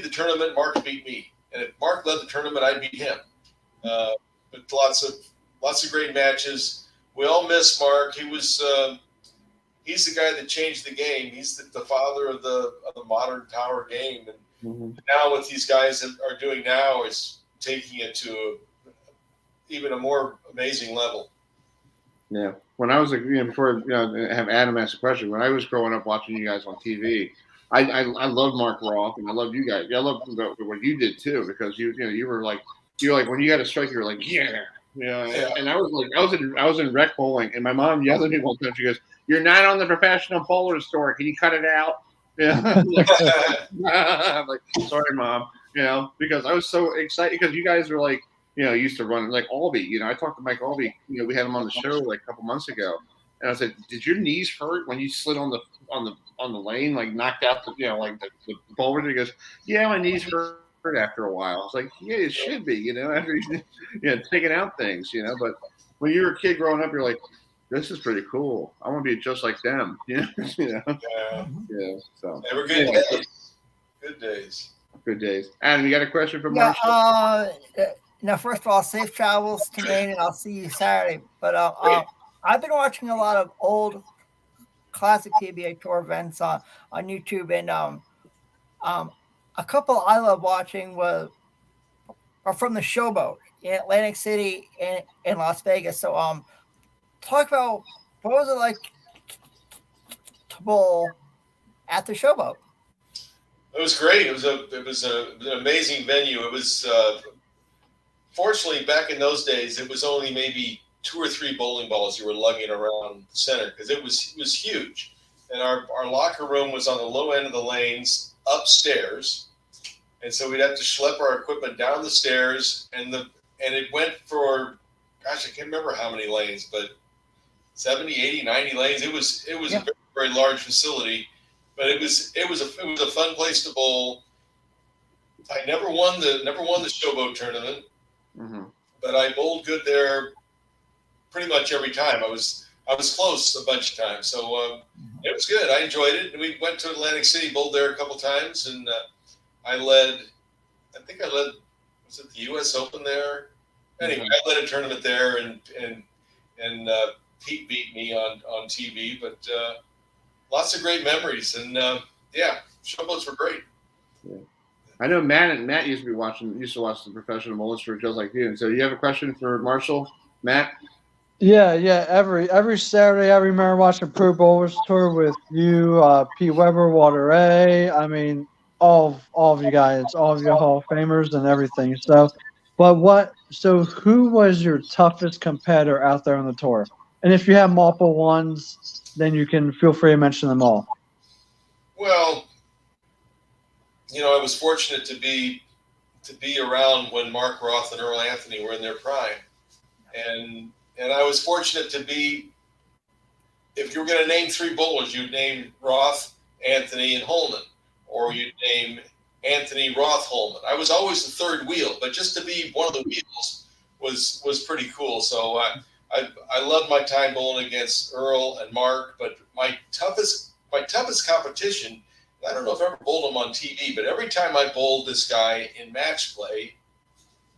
the tournament, Mark beat me. And if Mark led the tournament, I'd beat him. But lots of great matches. We all miss Mark. He was he's the guy that changed the game. He's the father of the modern tower game. And now what these guys are doing now is taking it to even a more amazing level. Yeah. When I was before have Adam ask a question, when I was growing up watching you guys on TV, I loved Mark Roth and I loved you guys. I loved what you did too, because you were like when you got a strike, you were like, yeah. And I was in rec bowling, and my mom yelled at me one time. She goes, "You're not on the professional bowlers store. Can you cut it out?" I'm like, sorry, Mom. Because I was so excited because you guys were like, used to run like Albee. I talked to Mike Albee. We had him on the show like a couple months ago, and I said, "Did your knees hurt when you slid on the lane, like knocked out the the bowler?" He goes, "Yeah, my knees hurt after a while." I was like, "Yeah, it should be, after taking out things, But when you were a kid growing up, you're like, this is pretty cool. I want to be just like them, Yeah. So they were good days. Good days. Good days. Adam, you got a question for Marshall? Now, first of all, safe travels to Maine, and I'll see you Saturday. But I've been watching a lot of old classic PBA Tour events on YouTube, and a couple I love watching are from the Showboat in Atlantic City and in Las Vegas. So talk about what was it like to bowl at the Showboat? It was great. It was an amazing venue. It was fortunately back in those days it was only maybe 2 or 3 bowling balls you were lugging around the center because it was huge, and our locker room was on the low end of the lanes upstairs, and so we'd have to schlep our equipment down the stairs, and it went for, gosh, I can't remember how many lanes, but 70, 80, 90 lanes. It was a very, very large facility, but it was a fun place to bowl. I never won the Showboat tournament, but I bowled good there pretty much every time. I was close a bunch of times, so it was good. I enjoyed it. And we went to Atlantic City, bowled there a couple times, and I think I led. Was it the U.S. Open there? Anyway, I led a tournament there, and Pete beat me on TV, but lots of great memories, and showboats were great. Yeah. I know Matt used to watch the professional bowlers for just like you. And so, you have a question for Marshall, Matt? Yeah. Every Saturday, I remember watching Pro Bowlers Tour with you, Pete Weber, Walter A. I mean, all of you guys, all of your Hall of Famers and everything. So, So, who was your toughest competitor out there on the tour? And if you have multiple ones, then you can feel free to mention them all. Well, I was fortunate to be around when Mark Roth and Earl Anthony were in their prime, and I was fortunate to be. If you were going to name three bowlers, you'd name Roth, Anthony, and Holman, or you'd name Anthony, Roth, Holman. I was always the third wheel, but just to be one of the wheels was pretty cool. So I loved my time bowling against Earl and Mark, but my toughest competition, I don't know if I ever bowled him on TV, but every time I bowled this guy in match play,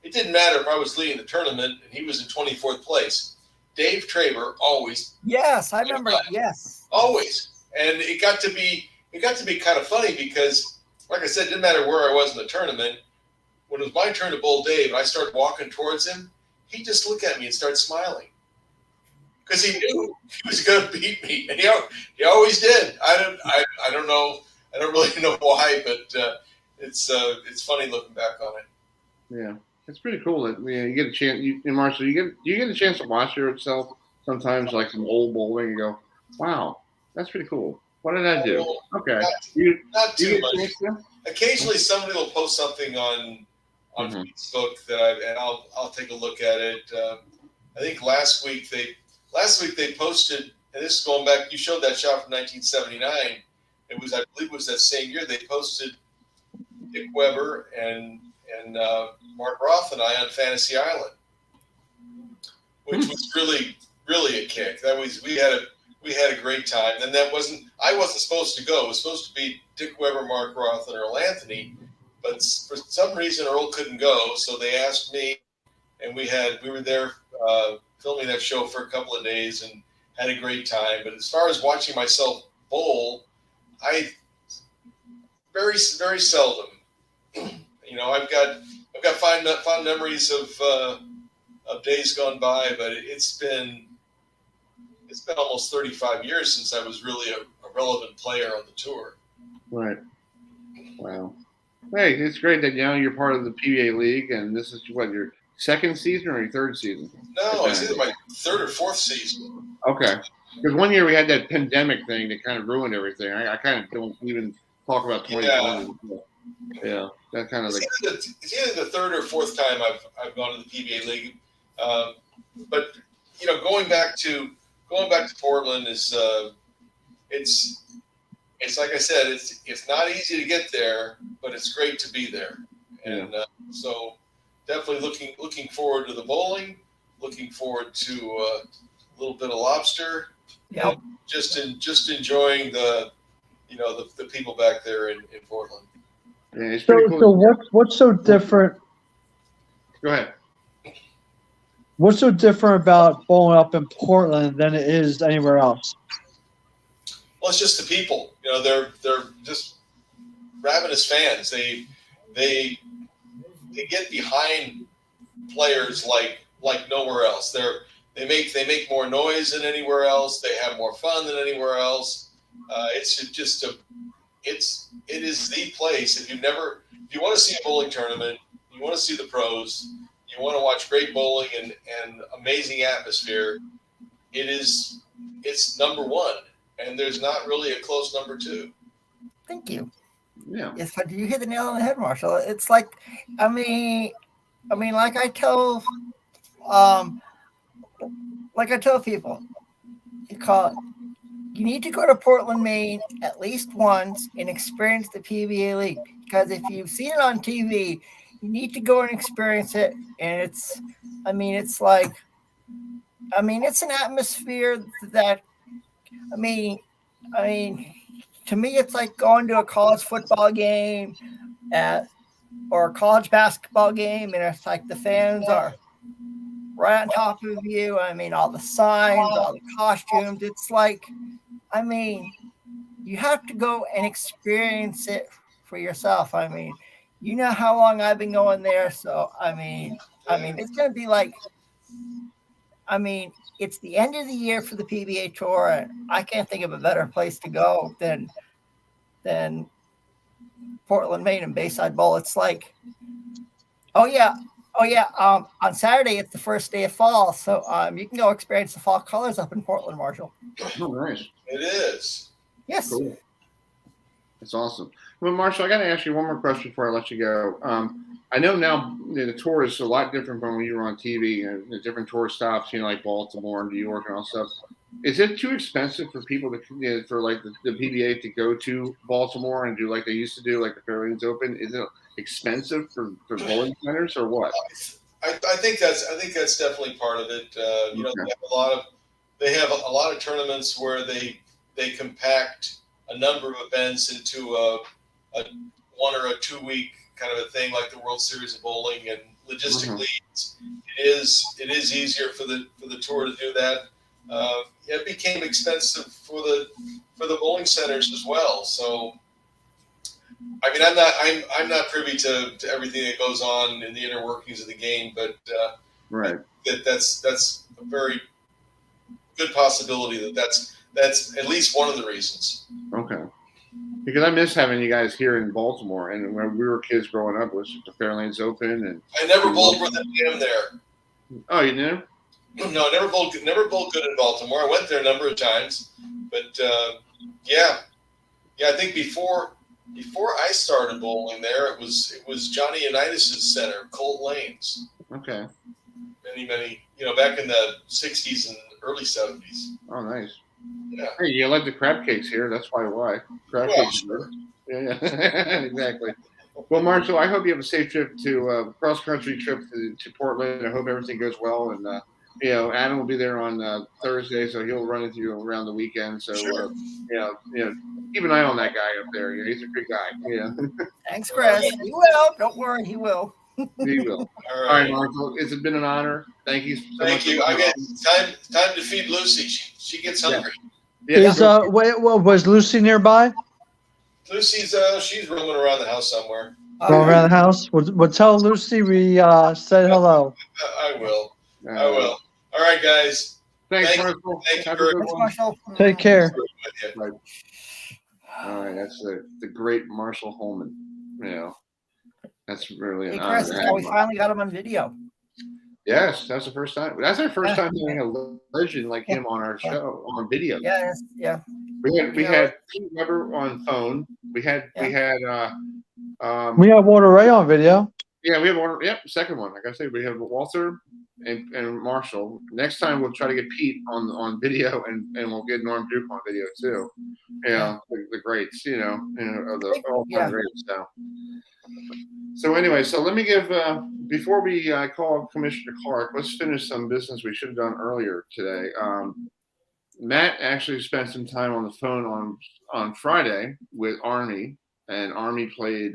it didn't matter if I was leading the tournament and he was in 24th place. Dave Traber always. Yes, I remember. Yes, always, and it got to be kind of funny because, like I said, it didn't matter where I was in the tournament. When it was my turn to bowl Dave, and I started walking towards him, he'd just look at me and start smiling because he knew he was going to beat me, and he always did. I don't know. I don't really know why, but it's funny looking back on it. Yeah, it's pretty cool that you get a chance. Marshall, you get a chance to watch yourself sometimes, like some old bowling, and go, "Wow, that's pretty cool. What did I do?" Okay, not too much. Occasionally, somebody will post something on Facebook that I'll take a look at it. I think last week they posted, and this is going back. You showed that shot from 1979. I believe it was that same year they posted Dick Weber and Mark Roth and I on Fantasy Island, which was really, really a kick. We had a great time. And I wasn't supposed to go. It was supposed to be Dick Weber, Mark Roth, and Earl Anthony, but for some reason Earl couldn't go, so they asked me, and we were there filming that show for a couple of days and had a great time. But as far as watching myself bowl, I very, very seldom. I've got fond memories of days gone by, but it's been almost 35 years since I was really a relevant player on the tour. Right. Wow. Hey, it's great that you're part of the PBA League, and this is your second season or your third season? No, it's either my third or fourth season. Okay. Because one year we had that pandemic thing that kind of ruined everything. I kind of don't even talk about 2020. Yeah, that kind of it's either the third or fourth time I've gone to the PBA League. But going back to Portland is it's like I said, it's not easy to get there, but it's great to be there. And so definitely looking forward to the bowling, looking forward to a little bit of lobster. Yep. Just enjoying the people back there in Portland. Yeah, it's pretty cool. So what's so different? Go ahead. What's so different about bowling up in Portland than it is anywhere else? Well, it's just the people. They're just ravenous fans. They get behind players like nowhere else. They make more noise than anywhere else. They have more fun than anywhere else. It is the place. If you want to see a bowling tournament, you want to see the pros, you want to watch great bowling and amazing atmosphere, it's number one, and there's not really a close number two. Thank you. Yeah. Yes, but you hit the nail on the head, Marshall. It's like, I mean, like I tell people, you need to go to Portland, Maine at least once and experience the PBA League, because if you've seen it on TV, you need to go and experience it. And it's an atmosphere that, to me, it's like going to a college football game or a college basketball game, and it's like the fans are right on top of you. All the signs, all the costumes. It's like, you have to go and experience it for yourself. You know how long I've been going there, so it's going to be like, it's the end of the year for the PBA Tour, and I can't think of a better place to go than Portland, Maine, and Bayside Bowl. It's like, on Saturday it's the first day of fall, so you can go experience the fall colors up in Portland, Marshall. Oh, nice. It is. Yes. Cool. That's awesome. Well, Marshall, I got to ask you one more question before I let you go. I know now the tour is a lot different from when you were on TV and the different tour stops, like Baltimore and New York and all stuff. Is it too expensive for people for like the PBA to go to Baltimore and do like they used to do, like the Fairlanes Open? Is it expensive for bowling centers or what? I think that's definitely part of it. They have a lot of tournaments where they compact a number of events into a 1 or a 2 week kind of a thing, like the World Series of Bowling, and logistically it is easier for the tour to do that. It became expensive for the bowling centers as well. So, I'm not privy to everything that goes on in the inner workings of the game, but that's a very good possibility that's at least one of the reasons. Okay. Because I miss having you guys here in Baltimore, and when we were kids growing up, it was the Fairlanes Open, and I never bowled with a jam there. Oh, you didn't? No, never bowled good in Baltimore. I went there a number of times, but I think before I started bowling there, it was Johnny Unitas's center, Colt Lanes. Okay. Many, back in the '60s and early '70s. Oh, nice. Yeah. Hey, you like the crab cakes here? That's why. Crab cakes. Sure. Yeah, exactly. Well, Marshall, I hope you have a safe trip to cross-country trip to Portland. I hope everything goes well. And, Adam will be there on Thursday, so he'll run into you around the weekend. So, sure. Keep an eye on that guy up there. He's a good guy. Yeah. Thanks, Chris. He will. Don't worry, he will. He will. All right, Marshall. It's been an honor. Thank you so much. Thank you. I get time to feed Lucy. She gets hungry. Yeah. Was Lucy nearby? Lucy's she's roaming around the house somewhere. Around the house? We'll tell Lucy we said hello. I will. All right, guys. Thanks, Marshall. Thank you very much. Take care. Right. All right, that's the great Marshall Holman. That's really an honor. Chris, we finally got him on video. Yes, that's the first time. That's our first time having a legend like him on our show on video. Yeah. We had Pete Weber on phone. We had Walter Ray on video. Yeah, we have one. Yep, second one. Like I said, we have Walter and Marshall. Next time we'll try to get Pete on video, and we'll get Norm Duke on video too. The greats, the all-time greats now. So anyway, let me give before we call Commissioner Clark, let's finish some business we should have done earlier today. Matt actually spent some time on the phone on Friday with Army, and Army played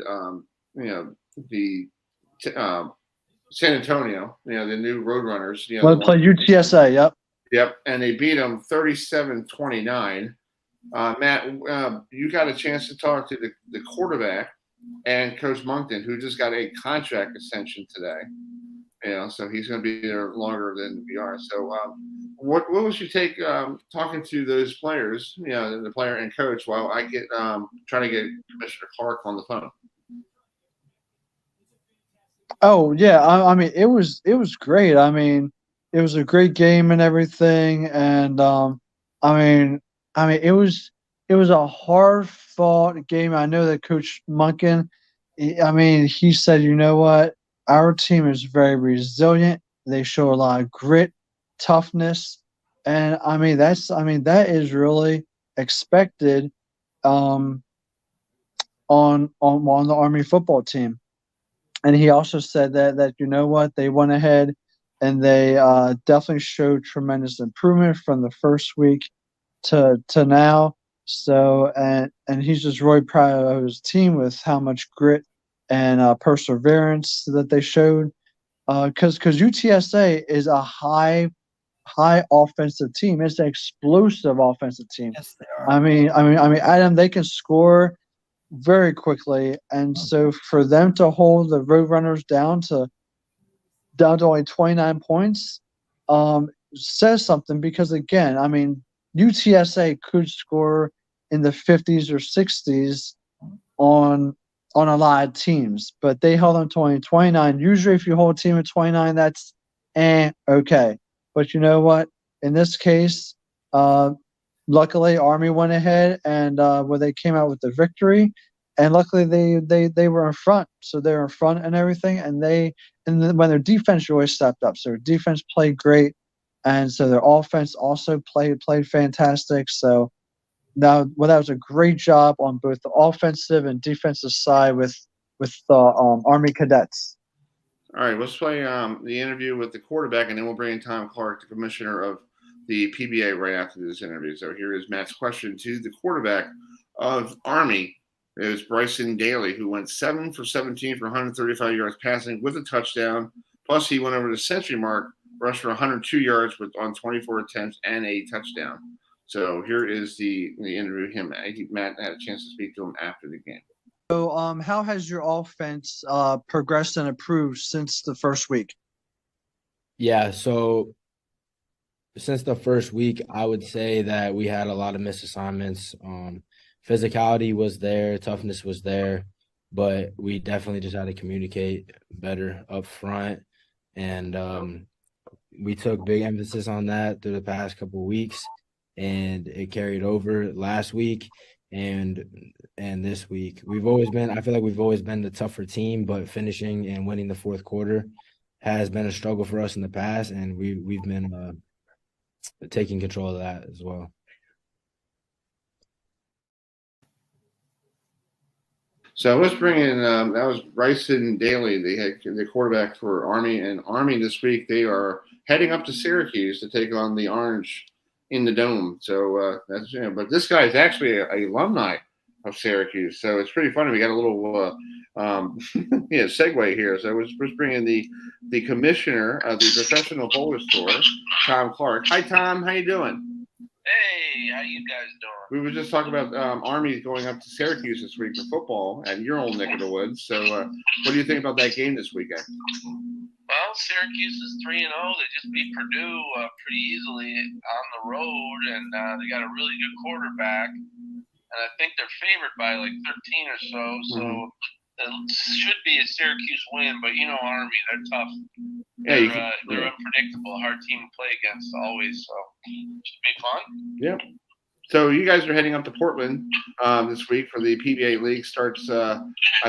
the San Antonio, the new Roadrunners. They played UTSA, Yep, and they beat them 37-29. Matt, you got a chance to talk to the quarterback and Coach Moncton, who just got a contract extension today. So he's going to be there longer than we are. So what was your take talking to those players, the player and coach, while I get trying to get Commissioner Clark on the phone? Oh yeah, I mean it was great. I mean it was a great game and everything, and I mean it was a hard fought game. I know that Coach Monken, he said, you know what, our team is very resilient. They show a lot of grit, toughness, And that is really expected on the Army football team. And he also said that you know what, they went ahead and they definitely showed tremendous improvement from the first week to now. So and he's just really proud of his team with how much grit and perseverance that they showed. Because UTSA is a high offensive team. It's an explosive offensive team. Yes, they are. I mean, Adam, they can score very quickly, and so for them to hold the Roadrunners down to only 29 points says something. Because again, I mean, UTSA could score in the 50s or 60s on a lot of teams, but they held them to only 29. Usually, if you hold a team at 29, that's okay. But you know what? In this case, luckily Army went ahead and they came out with the victory, and luckily they were in front, so they were in front and everything, and when their defense really stepped up, so their defense played great, and so their offense also played fantastic. So that was a great job on both the offensive and defensive side with the Army cadets. All right, let's play the interview with the quarterback, and then we'll bring in Tom Clark, the commissioner of the PBA, right after this interview. So here is Matt's question to the quarterback of Army. It was Bryson Daly, who went 7 for 17 for 135 yards passing with a touchdown. Plus, he went over the century mark, rushed for 102 yards on 24 attempts and a touchdown. So here is the interview with him. Matt had a chance to speak to him after the game. So, how has your offense progressed and improved since the first week? Yeah, so since the first week, I would say that we had a lot of missed assignments. Physicality was there, toughness was there, but we definitely just had to communicate better up front. And we took big emphasis on that through the past couple of weeks, and it carried over last week and this week. I feel like we've always been the tougher team, but finishing and winning the fourth quarter has been a struggle for us in the past, and we've been taking control of that as well. So let's bring in that was Bryson Daly, the quarterback for Army. And Army this week, they are heading up to Syracuse to take on the Orange in the Dome. So that's but this guy is actually a alumni of Syracuse, so it's pretty funny. We got a little segue here. So let's bring in the commissioner of the Professional Bowlers Tour, Tom Clark. Hi, Tom. How you doing? Hey, how you guys doing? We were just talking about Army going up to Syracuse this week for football and your old neck of the woods. So what do you think about that game this weekend? Well, Syracuse is 3-0. They just beat Purdue pretty easily on the road, and they got a really good quarterback. And I think they're favored by like 13 or so. So it should be a Syracuse win. But, Army, they're tough. They're unpredictable. Hard team to play against always. So it should be fun. Yeah. So you guys are heading up to Portland this week for the PBA League. Starts, I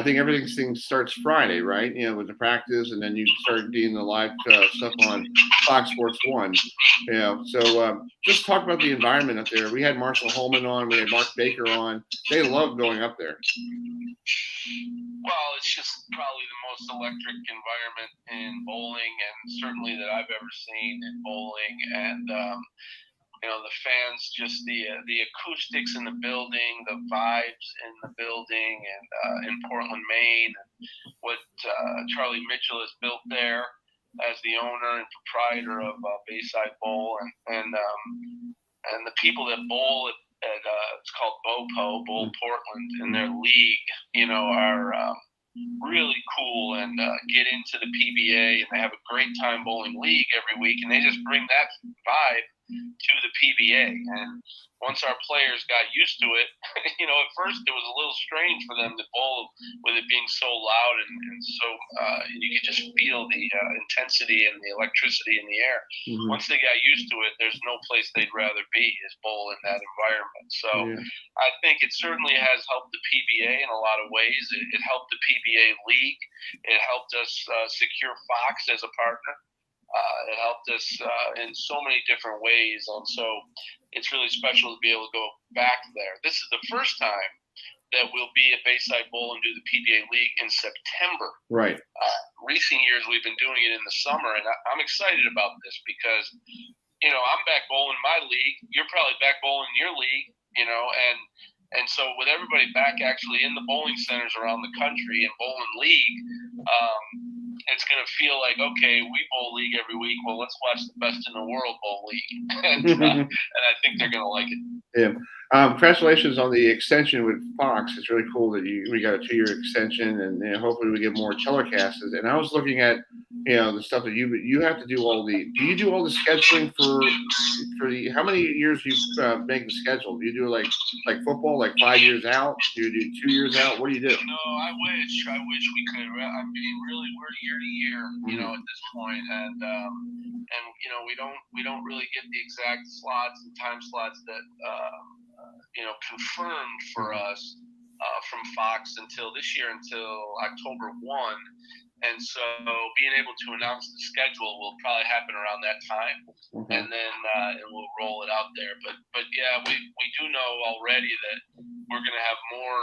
think everything starts Friday, right? With the practice, and then you start doing the live stuff on Fox Sports 1. So just talk about the environment up there. We had Marshall Holman on. We had Mark Baker on. They love going up there. Well, it's just probably the most electric environment in bowling, and certainly that I've ever seen in bowling. And the fans, just the acoustics in the building, the vibes in the building, and in Portland, Maine, what Charlie Mitchell has built there as the owner and proprietor of Bayside Bowl, and the people that bowl at it's called BOPO, Bowl Portland, in their league, are really cool and get into the PBA, and they have a great time bowling league every week, and they just bring that vibe to the PBA. And once our players got used to it, at first it was a little strange for them to bowl with it being so loud and so you could just feel the intensity and the electricity in the air. Once they got used to it, there's no place they'd rather be is bowl in that environment. So I think it certainly has helped the PBA in a lot of ways. It helped the PBA League. It helped us secure Fox as a partner. It helped us in so many different ways, and so it's really special to be able to go back there. This is the first time that we'll be at Bayside Bowl and do the PBA League in September. Right. Recent years we've been doing it in the summer, and I'm excited about this because, I'm back bowling my league. You're probably back bowling your league, and so with everybody back actually in the bowling centers around the country and bowling league, it's going to feel like, okay, we bowl league every week. Well, let's watch the best in the world bowl league, and I think they're going to like it. Yeah. Congratulations on the extension with Fox. It's really cool that we got a 2-year extension, and hopefully we get more telecasts. And I was looking at the stuff that you have to do do you do all the scheduling for the how many years do you make the schedule? Do you do like football, like 5 years out? Do you do 2 years out? What do you do? No, I wish we could. I mean, really, we're year to year, at this point, and we don't really get the exact slots and time slots that confirmed for us from Fox until October 1. And so being able to announce the schedule will probably happen around that time, and then we'll roll it out there. But yeah, we do know already that we're going to have more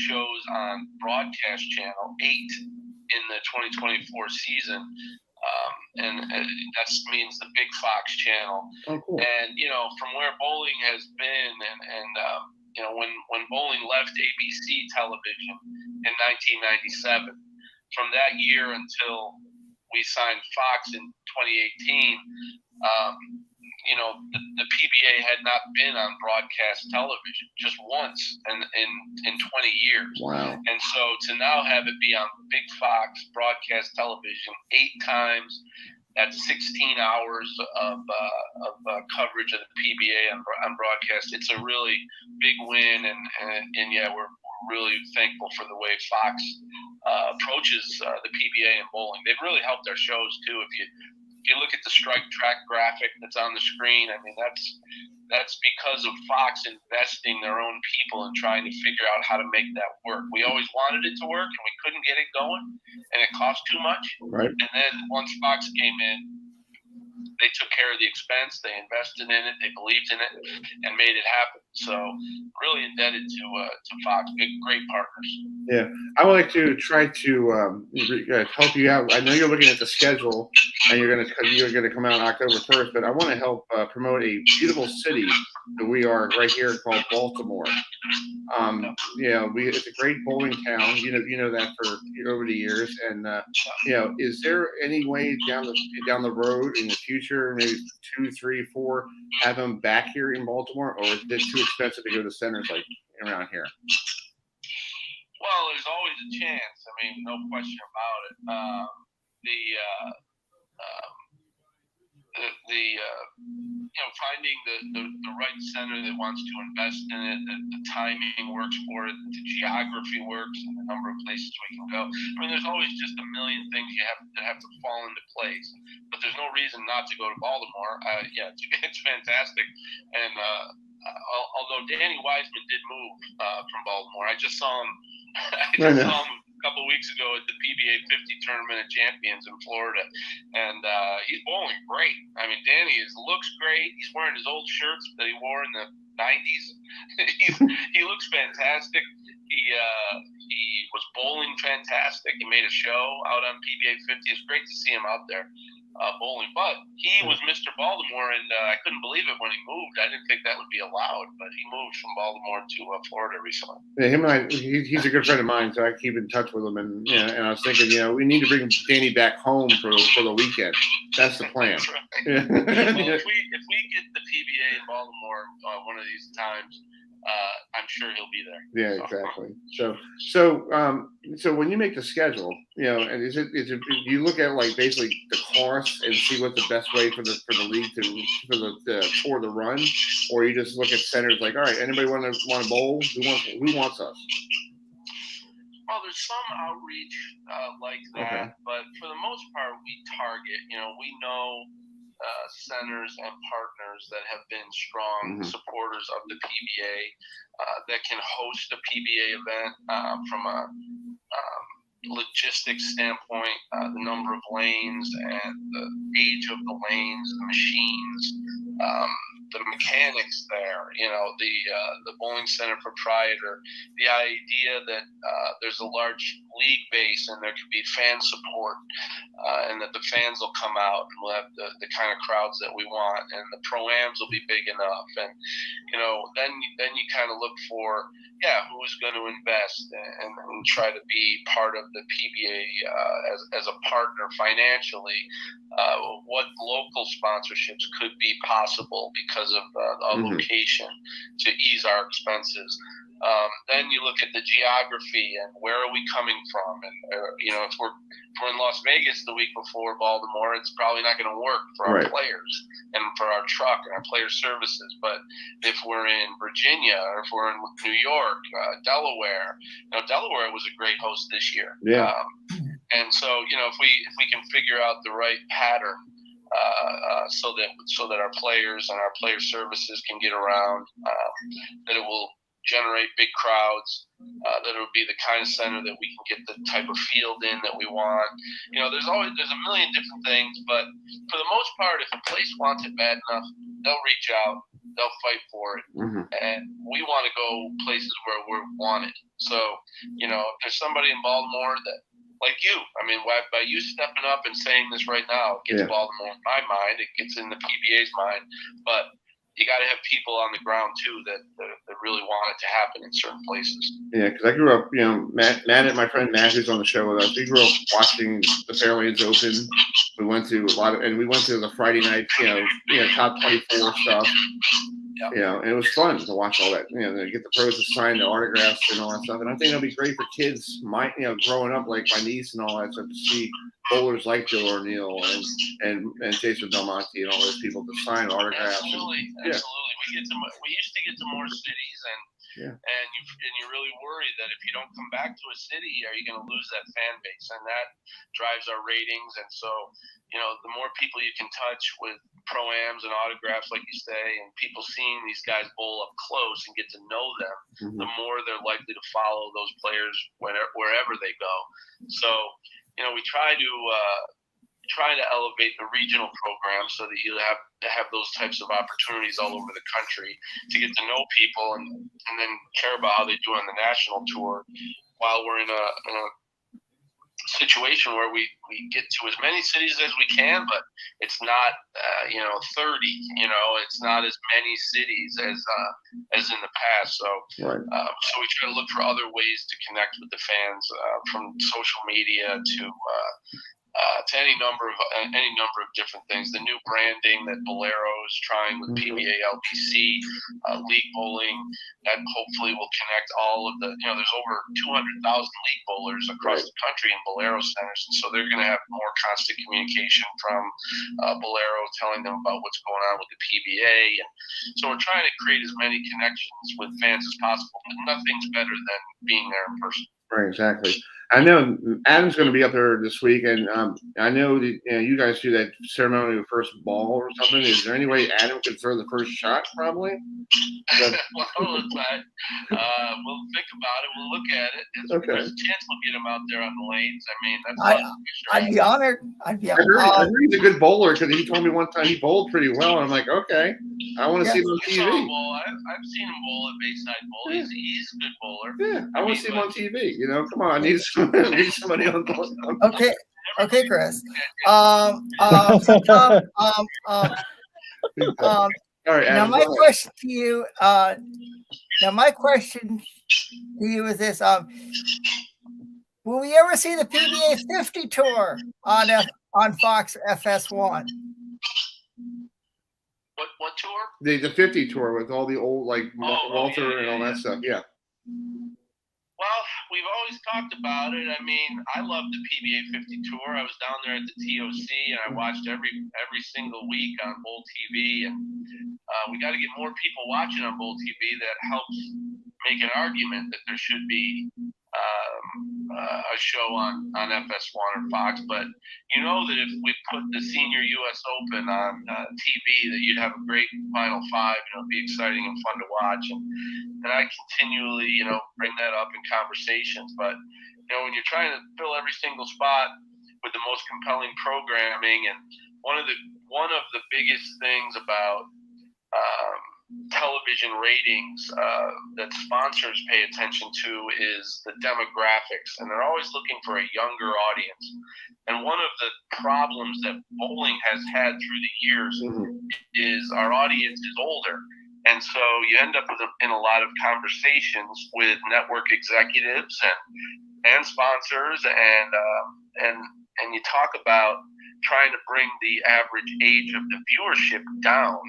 shows on broadcast channel 8 in the 2024 season. And that means the big Fox channel. Oh, cool. And from where bowling has been, and when bowling left ABC television in 1997, from that year until we signed Fox in 2018, the PBA had not been on broadcast television just once in 20 years. Wow. And so to now have it be on big Fox broadcast television 8 times, that's 16 hours of coverage of the PBA on broadcast. It's a really big win, and yeah, we're really thankful for the way Fox approaches the PBA and bowling. They've really helped our shows too. If you look at the strike track graphic that's on the screen, I mean that's because of Fox investing their own people and trying to figure out how to make that work. We always wanted it to work, and we couldn't get it going, and it cost too much. Right. And then once Fox came in, they took care of the expense, they invested in it, they believed in it, and made it happen. So really indebted to Fox, great partners. Yeah, I would like to try to help you out. I know you're looking at the schedule, and you're gonna come out October 1st, but I want to help promote a beautiful city that we are right here called Baltimore. It's a great bowling town. You know that for over the years, and is there any way down the road in the future, maybe 2, 3, 4, have them back here in Baltimore, or is it too expensive to go to centers like around here? Well, there's always a chance. I mean, no question about it. Finding the right center that wants to invest in it, the timing works for it, the geography works, and the number of places we can go. I mean, there's always just a million things that have to fall into place. But there's no reason not to go to Baltimore. It's fantastic. And although Danny Wiseman did move from Baltimore, I just saw him. I saw him a couple of weeks ago at the PBA 50 Tournament of Champions in Florida, and he's bowling great. I mean, Danny looks great. He's wearing his old shirts that he wore in the 90s. He looks fantastic. He was bowling fantastic. He made a show out on PBA 50. It's great to see him out there bowling. But he was Mr. Baltimore, and I couldn't believe it when he moved. I didn't think that would be allowed, but he moved from Baltimore to Florida recently. Yeah, him and he's a good friend of mine, so I keep in touch with him. And and I was thinking, we need to bring Danny back home for the weekend. That's the plan. That's right. Yeah. Well, if we get the PBA in Baltimore one of these times, I'm sure he'll be there. Yeah, exactly. So when you make the schedule, and is it you look at like basically the course and see what the best way for the league for the run, or you just look at centers like, all right, anybody want to bowl? Who wants us? Well, there's some outreach like that, but for the most part, we target. We know centers and partners that have been strong supporters of the PBA that can host a PBA event from a logistics standpoint, the number of lanes and the age of the lanes, the machines, the mechanics there, the bowling center proprietor, the idea that there's a large league base and there could be fan support, and that the fans will come out and we'll have the kind of crowds that we want, and the pro-ams will be big enough. And, then you kind of look for, who's going to invest and try to be part of the PBA as a partner financially. What local sponsorships could be possible because of a location to ease our expenses. Then you look at the geography and where are we coming from, and if we're in Las Vegas the week before Baltimore, it's probably not going to work for our players and for our truck and our player services. But if we're in Virginia or if we're in New York, Delaware, Delaware was a great host this year. Yeah. And so if we can figure out the right pattern. So that our players and our player services can get around, that it will generate big crowds, that it will be the kind of center that we can get the type of field in that we want. There's a million different things, but for the most part, if a place wants it bad enough, they'll reach out, they'll fight for it, and we want to go places where we're wanted. So if there's somebody in Baltimore that, like you, by you stepping up and saying this right now, it gets Baltimore in my mind, it gets in the PBA's mind, but you got to have people on the ground too that really want it to happen in certain places. Yeah, because I grew up, Matt and my friend Matt, who's on the show with us, we grew up watching the Fairlanes Open. We went to we went to the Friday night, top 24 stuff. And it was fun to watch all that, to get the pros to sign the autographs and all that stuff. And I think it'll be great for kids, growing up, like my niece and all that stuff, to see bowlers like Joe O'Neill and Jason Belmonte and all those people to sign autographs. Absolutely. We used to get to more cities, and you really worry that if you don't come back to a city, are you going to lose that fan base? And that drives our ratings. And so, the more people you can touch with pro-ams and autographs, like you say, and people seeing these guys bowl up close and get to know them, the more they're likely to follow those players wherever they go. So, we try to elevate the regional program so that you have those types of opportunities all over the country to get to know people and then care about how they do on the national tour, while we're in a situation where we get to as many cities as we can, but it's not 30, it's not as many cities as in the past. So so we try to look for other ways to connect with the fans, from social media to any number of different things. The new branding that Bolero is trying with PBA LPC, league bowling, that hopefully will connect all of the, there's over 200,000 league bowlers across the country in Bolero centers. And so they're going to have more constant communication from Bolero, telling them about what's going on with the PBA. And so we're trying to create as many connections with fans as possible, but nothing's better than being there in person. Right, exactly. I know Adam's going to be up there this week, and I know that, you guys do that ceremony of first ball or something. Is there any way Adam could throw the first shot? Probably. We'll think about it. We'll look at it. There's a chance we'll get him out there on the lanes. I'd be honored. I heard he's a good bowler, because he told me one time he bowled pretty well. And I'm like, okay, I want to see him on TV. I've seen him bowl at Bayside Bowl. He's a good bowler. Yeah, I want to see him on TV. Come on, I need somebody on. Okay, Chris. All right, now Adam, my question to you. Is this: will we ever see the PBA 50 tour on Fox FS1? What tour? The 50 tour with all the old Walter and all that stuff. Yeah. Well, we've always talked about it. I love the PBA 50 tour. I was down there at the TOC, and I watched every single week on Bowl TV. And we got to get more people watching on Bowl TV. That helps make an argument that there should be a show on FS1 or Fox. But that if we put the Senior U.S. Open on TV, that you'd have a great Final Five. It'd be exciting and fun to watch. And I continually, bring that up in conversations. But when you're trying to fill every single spot with the most compelling programming, and one of the biggest things about television ratings that sponsors pay attention to is the demographics, and they're always looking for a younger audience. And one of the problems that bowling has had through the years is our audience is older. And so you end up in a lot of conversations with network executives and sponsors, and you talk about trying to bring the average age of the viewership down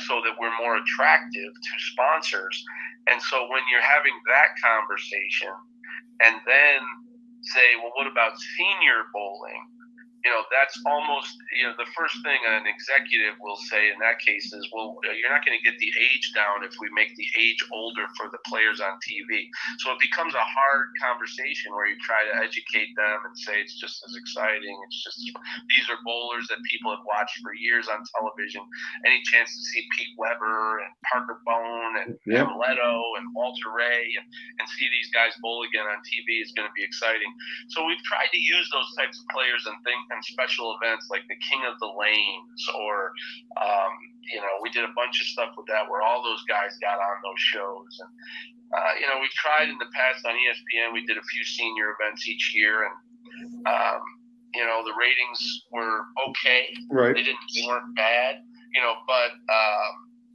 so that we're more attractive to sponsors. And so when you're having that conversation and then say, well, what about senior bowling? That's almost, the first thing an executive will say in that case is, well, you're not going to get the age down if we make the age older for the players on TV. So it becomes a hard conversation where you try to educate them and say it's just as exciting. It's just, these are bowlers that people have watched for years on television. Any chance to see Pete Weber and Parker Bone and Leto and Walter Ray and see these guys bowl again on TV is going to be exciting. So we've tried to use those types of players and special events like the King of the Lanes, or we did a bunch of stuff with that where all those guys got on those shows. And we've tried in the past on ESPN. We did a few senior events each year, and the ratings were okay. Right. They weren't bad. But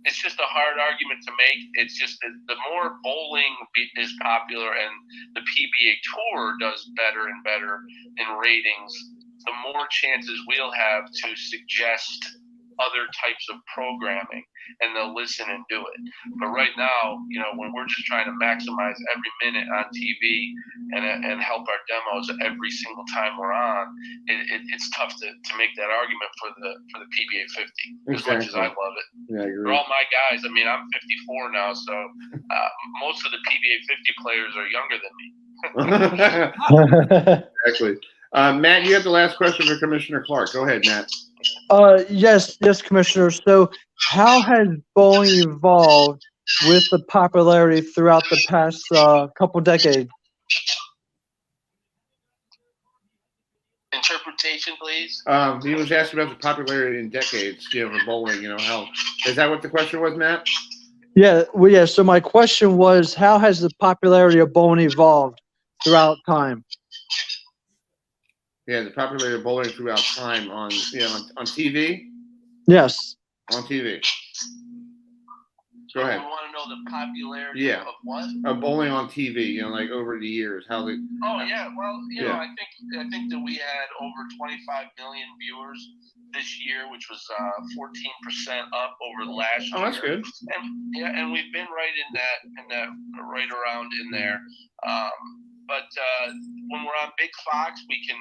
it's just a hard argument to make. It's just that the more bowling is popular and the PBA Tour does better and better in ratings, the more chances we'll have to suggest other types of programming, and they'll listen and do it. But right now, when we're just trying to maximize every minute on TV and help our demos every single time we're on, it's tough to make that argument for the PBA 50 as much as I love it. Yeah, I agree. They're all my guys. I mean, I'm 54 now, so most of the PBA 50 players are younger than me. Exactly. Matt, you have the last question for Commissioner Clark. Go ahead, Matt. Yes, Commissioner. So how has bowling evolved with the popularity throughout the past couple decades? Interpretation, please. He was asking about the popularity in decades, for bowling. How is that what the question was, Matt? Yeah. Well, yeah. So my question was, how has the popularity of bowling evolved throughout time? Yeah, the popularity of bowling throughout time on TV. Yes. On TV. Go ahead. You want to know the popularity of what? Of bowling on TV. Like over the years, how they. Oh yeah, well, I think that we had over 25 million viewers this year, which was 14% up over the last year. Oh, that's good. And we've been right in that right around in there. But when we're on Big Fox, we can,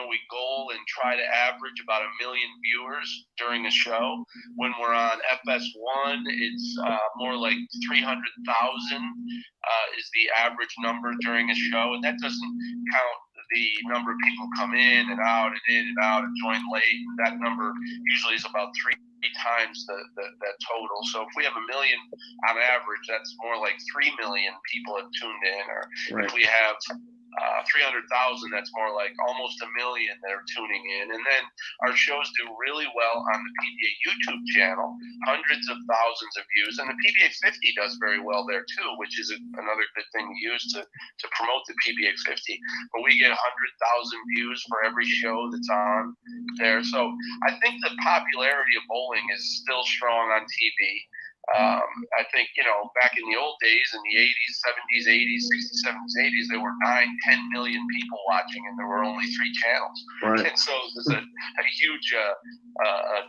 we goal and try to average about 1 million viewers during a show. When we're on FS1, it's more like 300,000 is the average number during a show. And that doesn't count the number of people come in and out and join late. That number usually is about three times that total. So if we have 1 million on average, that's more like 3 million people have tuned in. Or if we have 300,000, that's more like almost 1 million that are tuning in. And then our shows do really well on the PBA YouTube channel, hundreds of thousands of views. And the PBA 50 does very well there too, which is another good thing to use to promote the PBA 50. But we get 100,000 views for every show that's on there. So I think the popularity of bowling is still strong on TV. I think, back in the old days, in the 80s, 70s, 80s, 60s, 70s, 80s, there were 9-10 million people watching, and there were only 3 channels. Right. And so there's a huge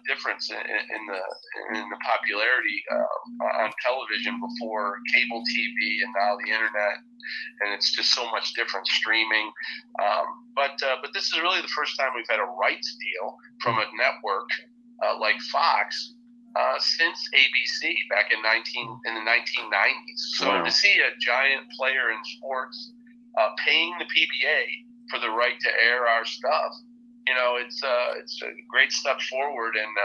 difference in the popularity on television before cable TV and now the internet, and it's just so much different streaming. But this is really the first time we've had a rights deal from a network like Fox. Since ABC back in the 1990s. So to see a giant player in sports paying the PBA for the right to air our stuff, it's a great step forward, and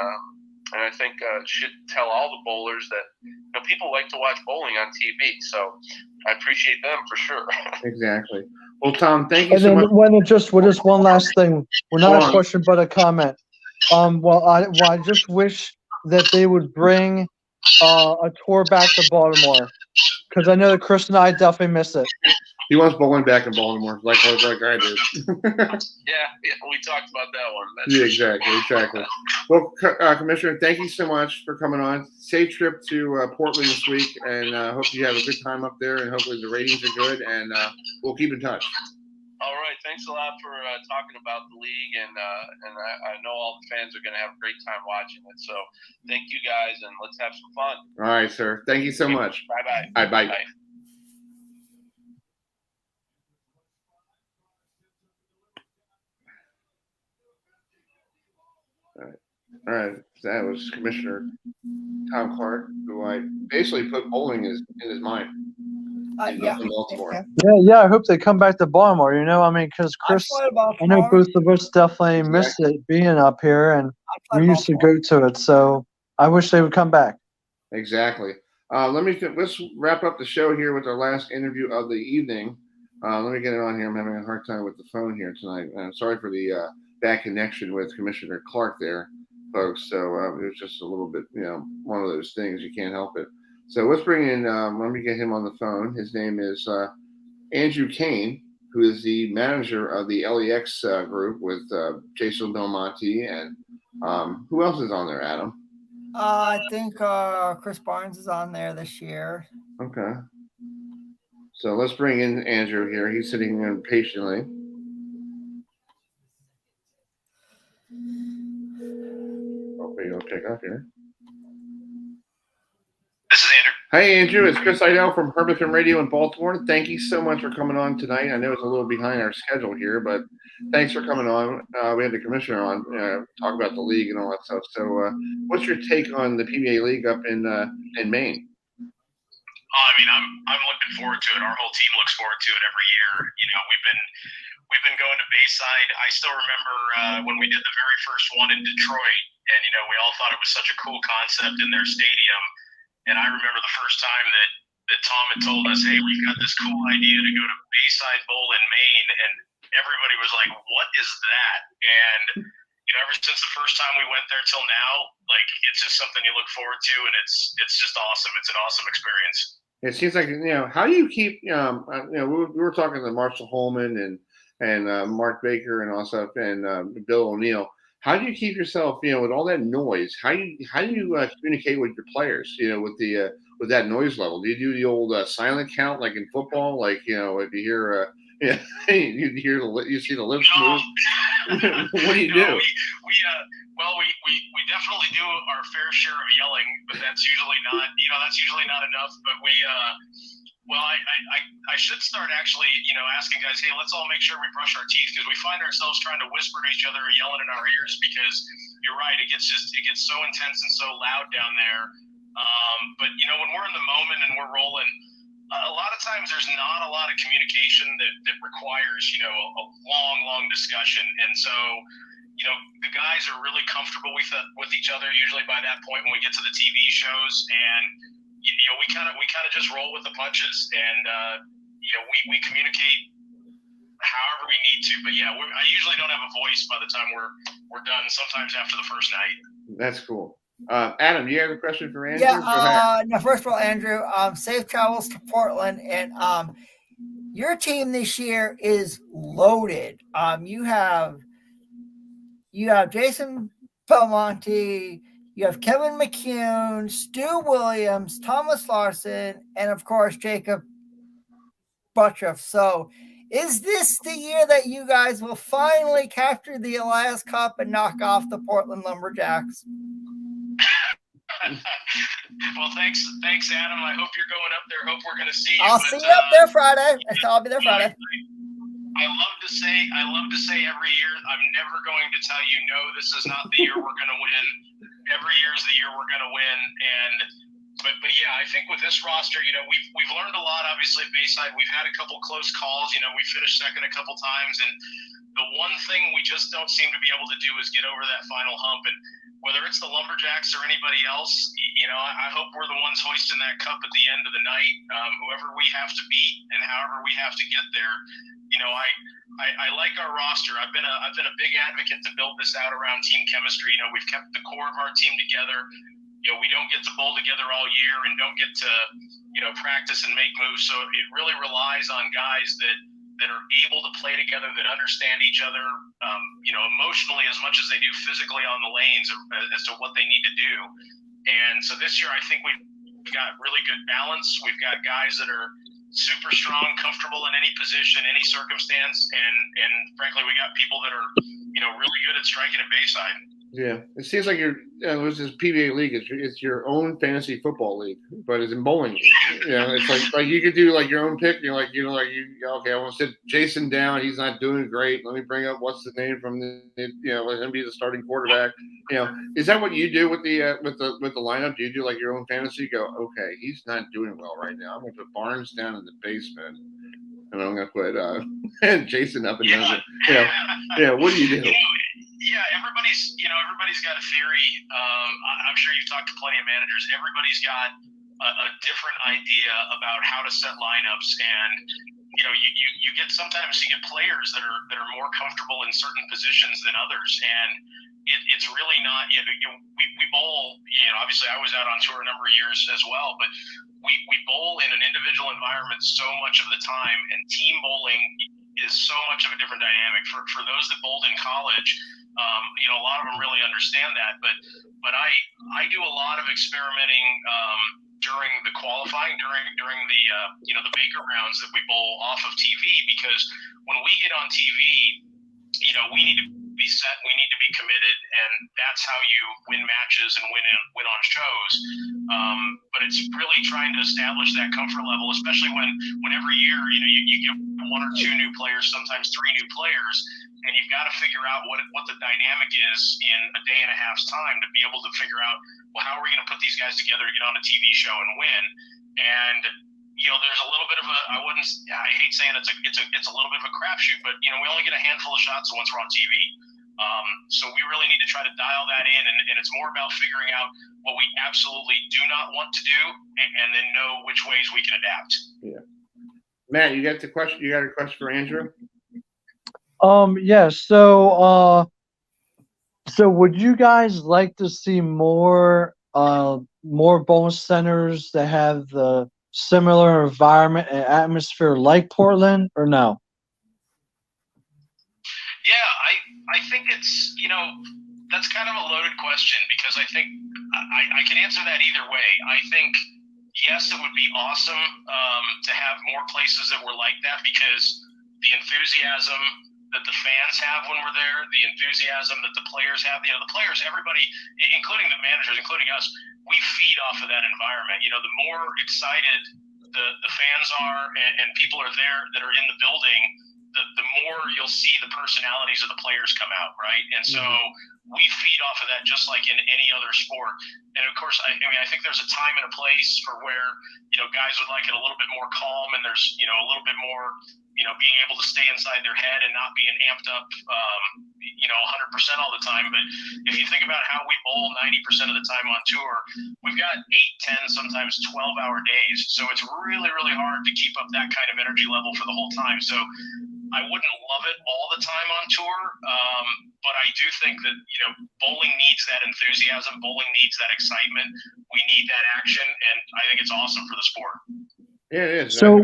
I think should tell all the bowlers that people like to watch bowling on TV. So I appreciate them for sure. Exactly. Well, Tom, thank you And so then much. just one last thing. Well, not a question, but a comment. I just wish that they would bring a tour back to Baltimore, because I know that Chris and I definitely miss it. He wants bowling back in Baltimore, like I did. Yeah, we talked about that one. Yeah, exactly. Well, Commissioner, thank you so much for coming on. Safe trip to Portland this week, and hope you have a good time up there, and hopefully the ratings are good, and we'll keep in touch. All right, thanks a lot for talking about the league, and I know all the fans are going to have a great time watching it. So thank you guys, and let's have some fun. All right, sir. Thank you so much. Bye-bye. All right, bye. All right. That was Commissioner Tom Clark, who I basically put bowling in his mind. In Baltimore. Yeah. I hope they come back to Baltimore. Because Chris, I know both of us definitely miss it being up here, and we used to go to it. So I wish they would come back. Exactly. Let's wrap up the show here with our last interview of the evening. Let me get it on here. I'm having a hard time with the phone here tonight. Sorry for the bad connection with Commissioner Clark there, folks. So it was just a little bit, one of those things. You can't help it. So let's bring in, let me get him on the phone. His name is Andrew Cain, who is the manager of the LEX group with Jason Belmonte. And who else is on there, Adam? I think Chris Barnes is on there this year. Okay. So let's bring in Andrew here. He's sitting in patiently. Hopefully he'll pick up here. This is Andrew. Hey, Andrew. It's Chris Heidel from Herberton Radio in Baltimore. Thank you so much for coming on tonight. I know it's a little behind our schedule here, but thanks for coming on. We had the commissioner on, talk about the league and all that stuff. So what's your take on the PBA League up in Maine? I'm looking forward to it. Our whole team looks forward to it every year. We've been going to Bayside. I still remember when we did the very first one in Detroit, and we all thought it was such a cool concept in their stadium. And I remember the first time that Tom had told us, "Hey, we've got this cool idea to go to Bayside Bowl in Maine," and everybody was like, "What is that?" And ever since the first time we went there till now, it's just something you look forward to, and it's just awesome. It's an awesome experience. It seems like how do you keep we were talking to Marshall Holman and Mark Baker and also Bill O'Neill. How do you keep yourself with all that noise? How do you communicate with your players with that noise level? Do you do the old silent count like in football? If you hear you see the lips move. What do you do? We definitely do our fair share of yelling, but that's usually not enough. But I should start actually asking guys, hey, let's all make sure we brush our teeth, because we find ourselves trying to whisper to each other or yelling in our ears, because you're right, it gets so intense and so loud down there. But when we're in the moment and we're rolling, a lot of times there's not a lot of communication that requires a long discussion, and so the guys are really comfortable with each other usually by that point when we get to the TV shows, and we kind of just roll with the punches, and we communicate however we need to. But I usually don't have a voice by the time we're done. Sometimes after the first night. That's cool. Adam, you have a question for Andrew? No, first of all, Andrew, safe travels to Portland, and your team this year is loaded. You have Jason Belmonte, you have Kevin McCune, Stu Williams, Thomas Larson, and of course Jacob Buttroff. So, is this the year that you guys will finally capture the Elias Cup and knock off the Portland LumberJacks? Well, thanks, Adam. I hope you're going up there. Hope we're going to see you. I'll see you up there Friday. I'll be there Friday. I love to say every year, I'm never going to tell you, no, this is not the year we're going to win. Every year is the year we're going to win. But I think with this roster, we've learned a lot. Obviously, at Bayside, we've had a couple close calls. We finished second a couple times, and the one thing we just don't seem to be able to do is get over that final hump. And whether it's the LumberJacks or anybody else, I hope we're the ones hoisting that cup at the end of the night. Whoever we have to beat and however we have to get there. I like our roster. I've been a big advocate to build this out around team chemistry. We've kept the core of our team together. We don't get to bowl together all year and don't get to, practice and make moves. So it really relies on guys that are able to play together, that understand each other, emotionally as much as they do physically on the lanes as to what they need to do. And so this year, I think we've got really good balance. We've got guys that are super strong, comfortable in any position, any circumstance, and frankly, we got people that are, really good at striking a baseline. Yeah, it seems like this is PBA League. It's your own fantasy football league, but it's in bowling. It's like you could do like your own pick. Okay, I want to sit Jason down. He's not doing great. Let me bring up what's the name from let him be the starting quarterback. Is that what you do with the lineup? Do you do like your own fantasy? You go, okay, he's not doing well right now. I'm going to put Barnes down in the basement, and I'm going to put Jason up and down. What do you do? Yeah, everybody's got a theory. I'm sure you've talked to plenty of managers. Everybody's got a different idea about how to set lineups, and you get sometimes you get players that are more comfortable in certain positions than others, and it's really not. We bowl. Obviously, I was out on tour a number of years as well, but we bowl in an individual environment so much of the time, and team bowling is so much of a different dynamic. For those that bowled in college, a lot of them really understand that. But I do a lot of experimenting during the qualifying, during the the Baker rounds that we bowl off of TV, because when we get on TV, we need to be set, we need to be committed, and that's how you win matches and win on shows. But it's really trying to establish that comfort level, especially when every year you get one or two new players, sometimes three new players, and you've got to figure out what the dynamic is in a day and a half's time to be able to figure out, well, how are we going to put these guys together to get on a TV show and win? And there's a little bit of I hate saying it's a little bit of a crapshoot, but we only get a handful of shots once we're on TV. So we really need to try to dial that in, and it's more about figuring out what we absolutely do not want to do, and then know which ways we can adapt. Yeah. Matt, you got a question for Andrew? Yeah. So would you guys like to see more bowling centers that have the similar environment and atmosphere like Portland, or no? Yeah, I think it's, that's kind of a loaded question, because I think I can answer that either way. I think, yes, it would be awesome to have more places that were like that, because the enthusiasm that the fans have when we're there, the enthusiasm that the players have, the players, everybody, including the managers, including us, we feed off of that environment. The more excited the fans are and people are there that are in the building, the more you'll see the personalities of the players come out, right? And so we feed off of that just like in any other sport. And of course, I think there's a time and a place for where, guys would like it a little bit more calm, and there's, a little bit more, being able to stay inside their head and not being amped up, 100% all the time. But if you think about how we bowl 90% of the time on tour, we've got 8, 10, sometimes 12-hour days. So it's really, really hard to keep up that kind of energy level for the whole time. So I wouldn't love it all the time on tour, but I do think that, bowling needs that enthusiasm. Bowling needs that excitement. We need that action, and I think it's awesome for the sport. Yeah, it is. So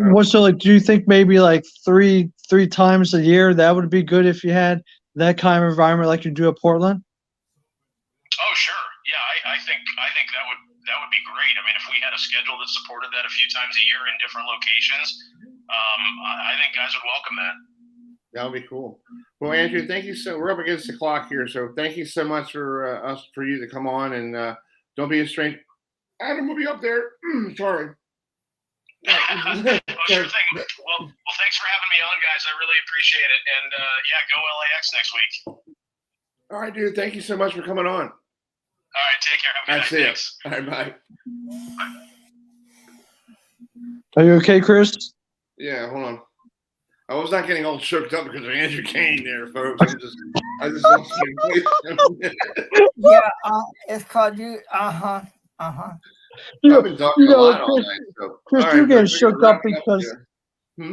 do you think maybe like three times a year that would be good if you had that kind of environment like you do at Portland? Oh, sure. Yeah, I think that would be great. If we had a schedule that supported that a few times a year in different locations, I think guys would welcome that. That would be cool. Well, Andrew, thank you we're up against the clock here, so thank you so much for you to come on, and don't be a stranger. Adam will be up there. Sorry. Oh, sure thing. Well, thanks for having me on, guys. I really appreciate it. And go LAX next week. All right, dude. Thank you so much for coming on. All right, take care. Have a good night. Thanks. All right, bye. Are you okay, Chris? Yeah, hold on. I was not getting all choked up because of Andrew Cain there, folks. I just lost Yeah, it's called you. I've been talking a lot all night. So. Chris, All you're right, getting folks, shook up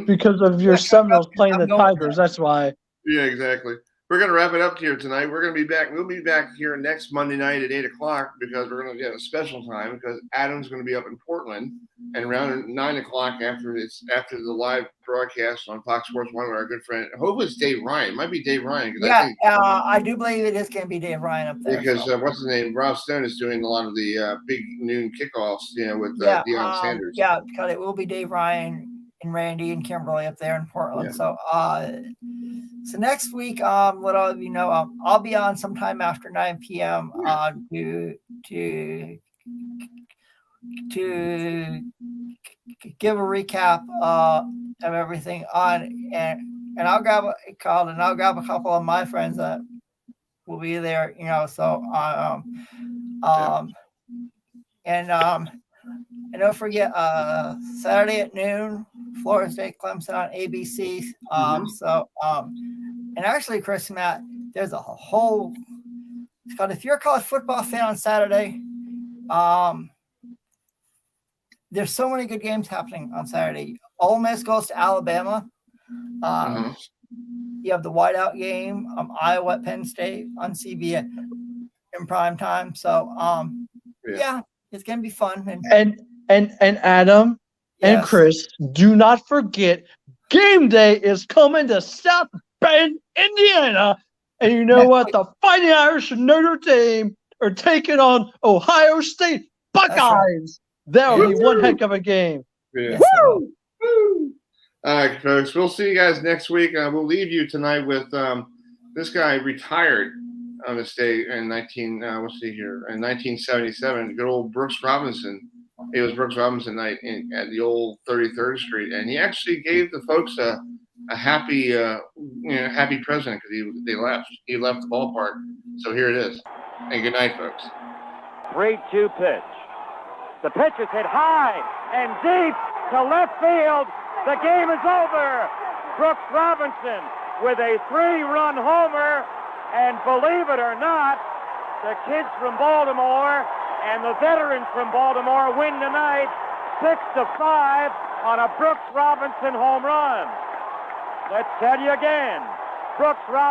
because of your Seminoles playing the Tigers. That's why. Yeah, exactly. We're going to wrap it up here tonight. We're going to be back. We'll be back here next Monday night at 8 o'clock because we're going to get a special time because Adam's going to be up in Portland, and around 9 o'clock after the live broadcast on Fox Sports 1 with our good friend, I hope it's Dave Ryan. It might be Dave Ryan. Yeah, I do believe it is going to be Dave Ryan up there. Because what's his name? Rob Stone is doing a lot of the big noon kickoffs, with Deion Sanders. Yeah, because it will be Dave Ryan and Randy and Kimberly up there in Portland. Yeah. So next week, let all of you know, I'll be on sometime after 9 p.m. To give a recap of everything on, and I'll grab a couple of my friends that will be there. And don't forget, Saturday at noon, Florida State Clemson on ABC. And actually, Chris and Matt, there's a whole. It's called if you're a college football fan on Saturday. There's so many good games happening on Saturday. Ole Miss goes to Alabama. You have the whiteout game, Iowa at Penn State on CBS in prime time. So, yeah, it's gonna be fun. And Adam and Chris, do not forget, game day is coming to South Bend, Indiana. And you know what? The Fighting Irish and Notre Dame are taking on Ohio State Buckeyes. That will be one heck of a game. Yeah. Woo! Woo! All right, folks. We'll see you guys next week. We'll leave you tonight with this guy retired on this day in 1977. Good old Brooks Robinson. It was Brooks Robinson night at the old 33rd Street, and he actually gave the folks a happy president because they left. He left the ballpark. So here it is. And good night, folks. 3-2 pitch. The pitch is hit high and deep to left field. The game is over. Brooks Robinson with a 3-run homer. And believe it or not, the kids from Baltimore and the veterans from Baltimore win tonight 6-5 on a Brooks Robinson home run. Let's tell you again, Brooks Robinson.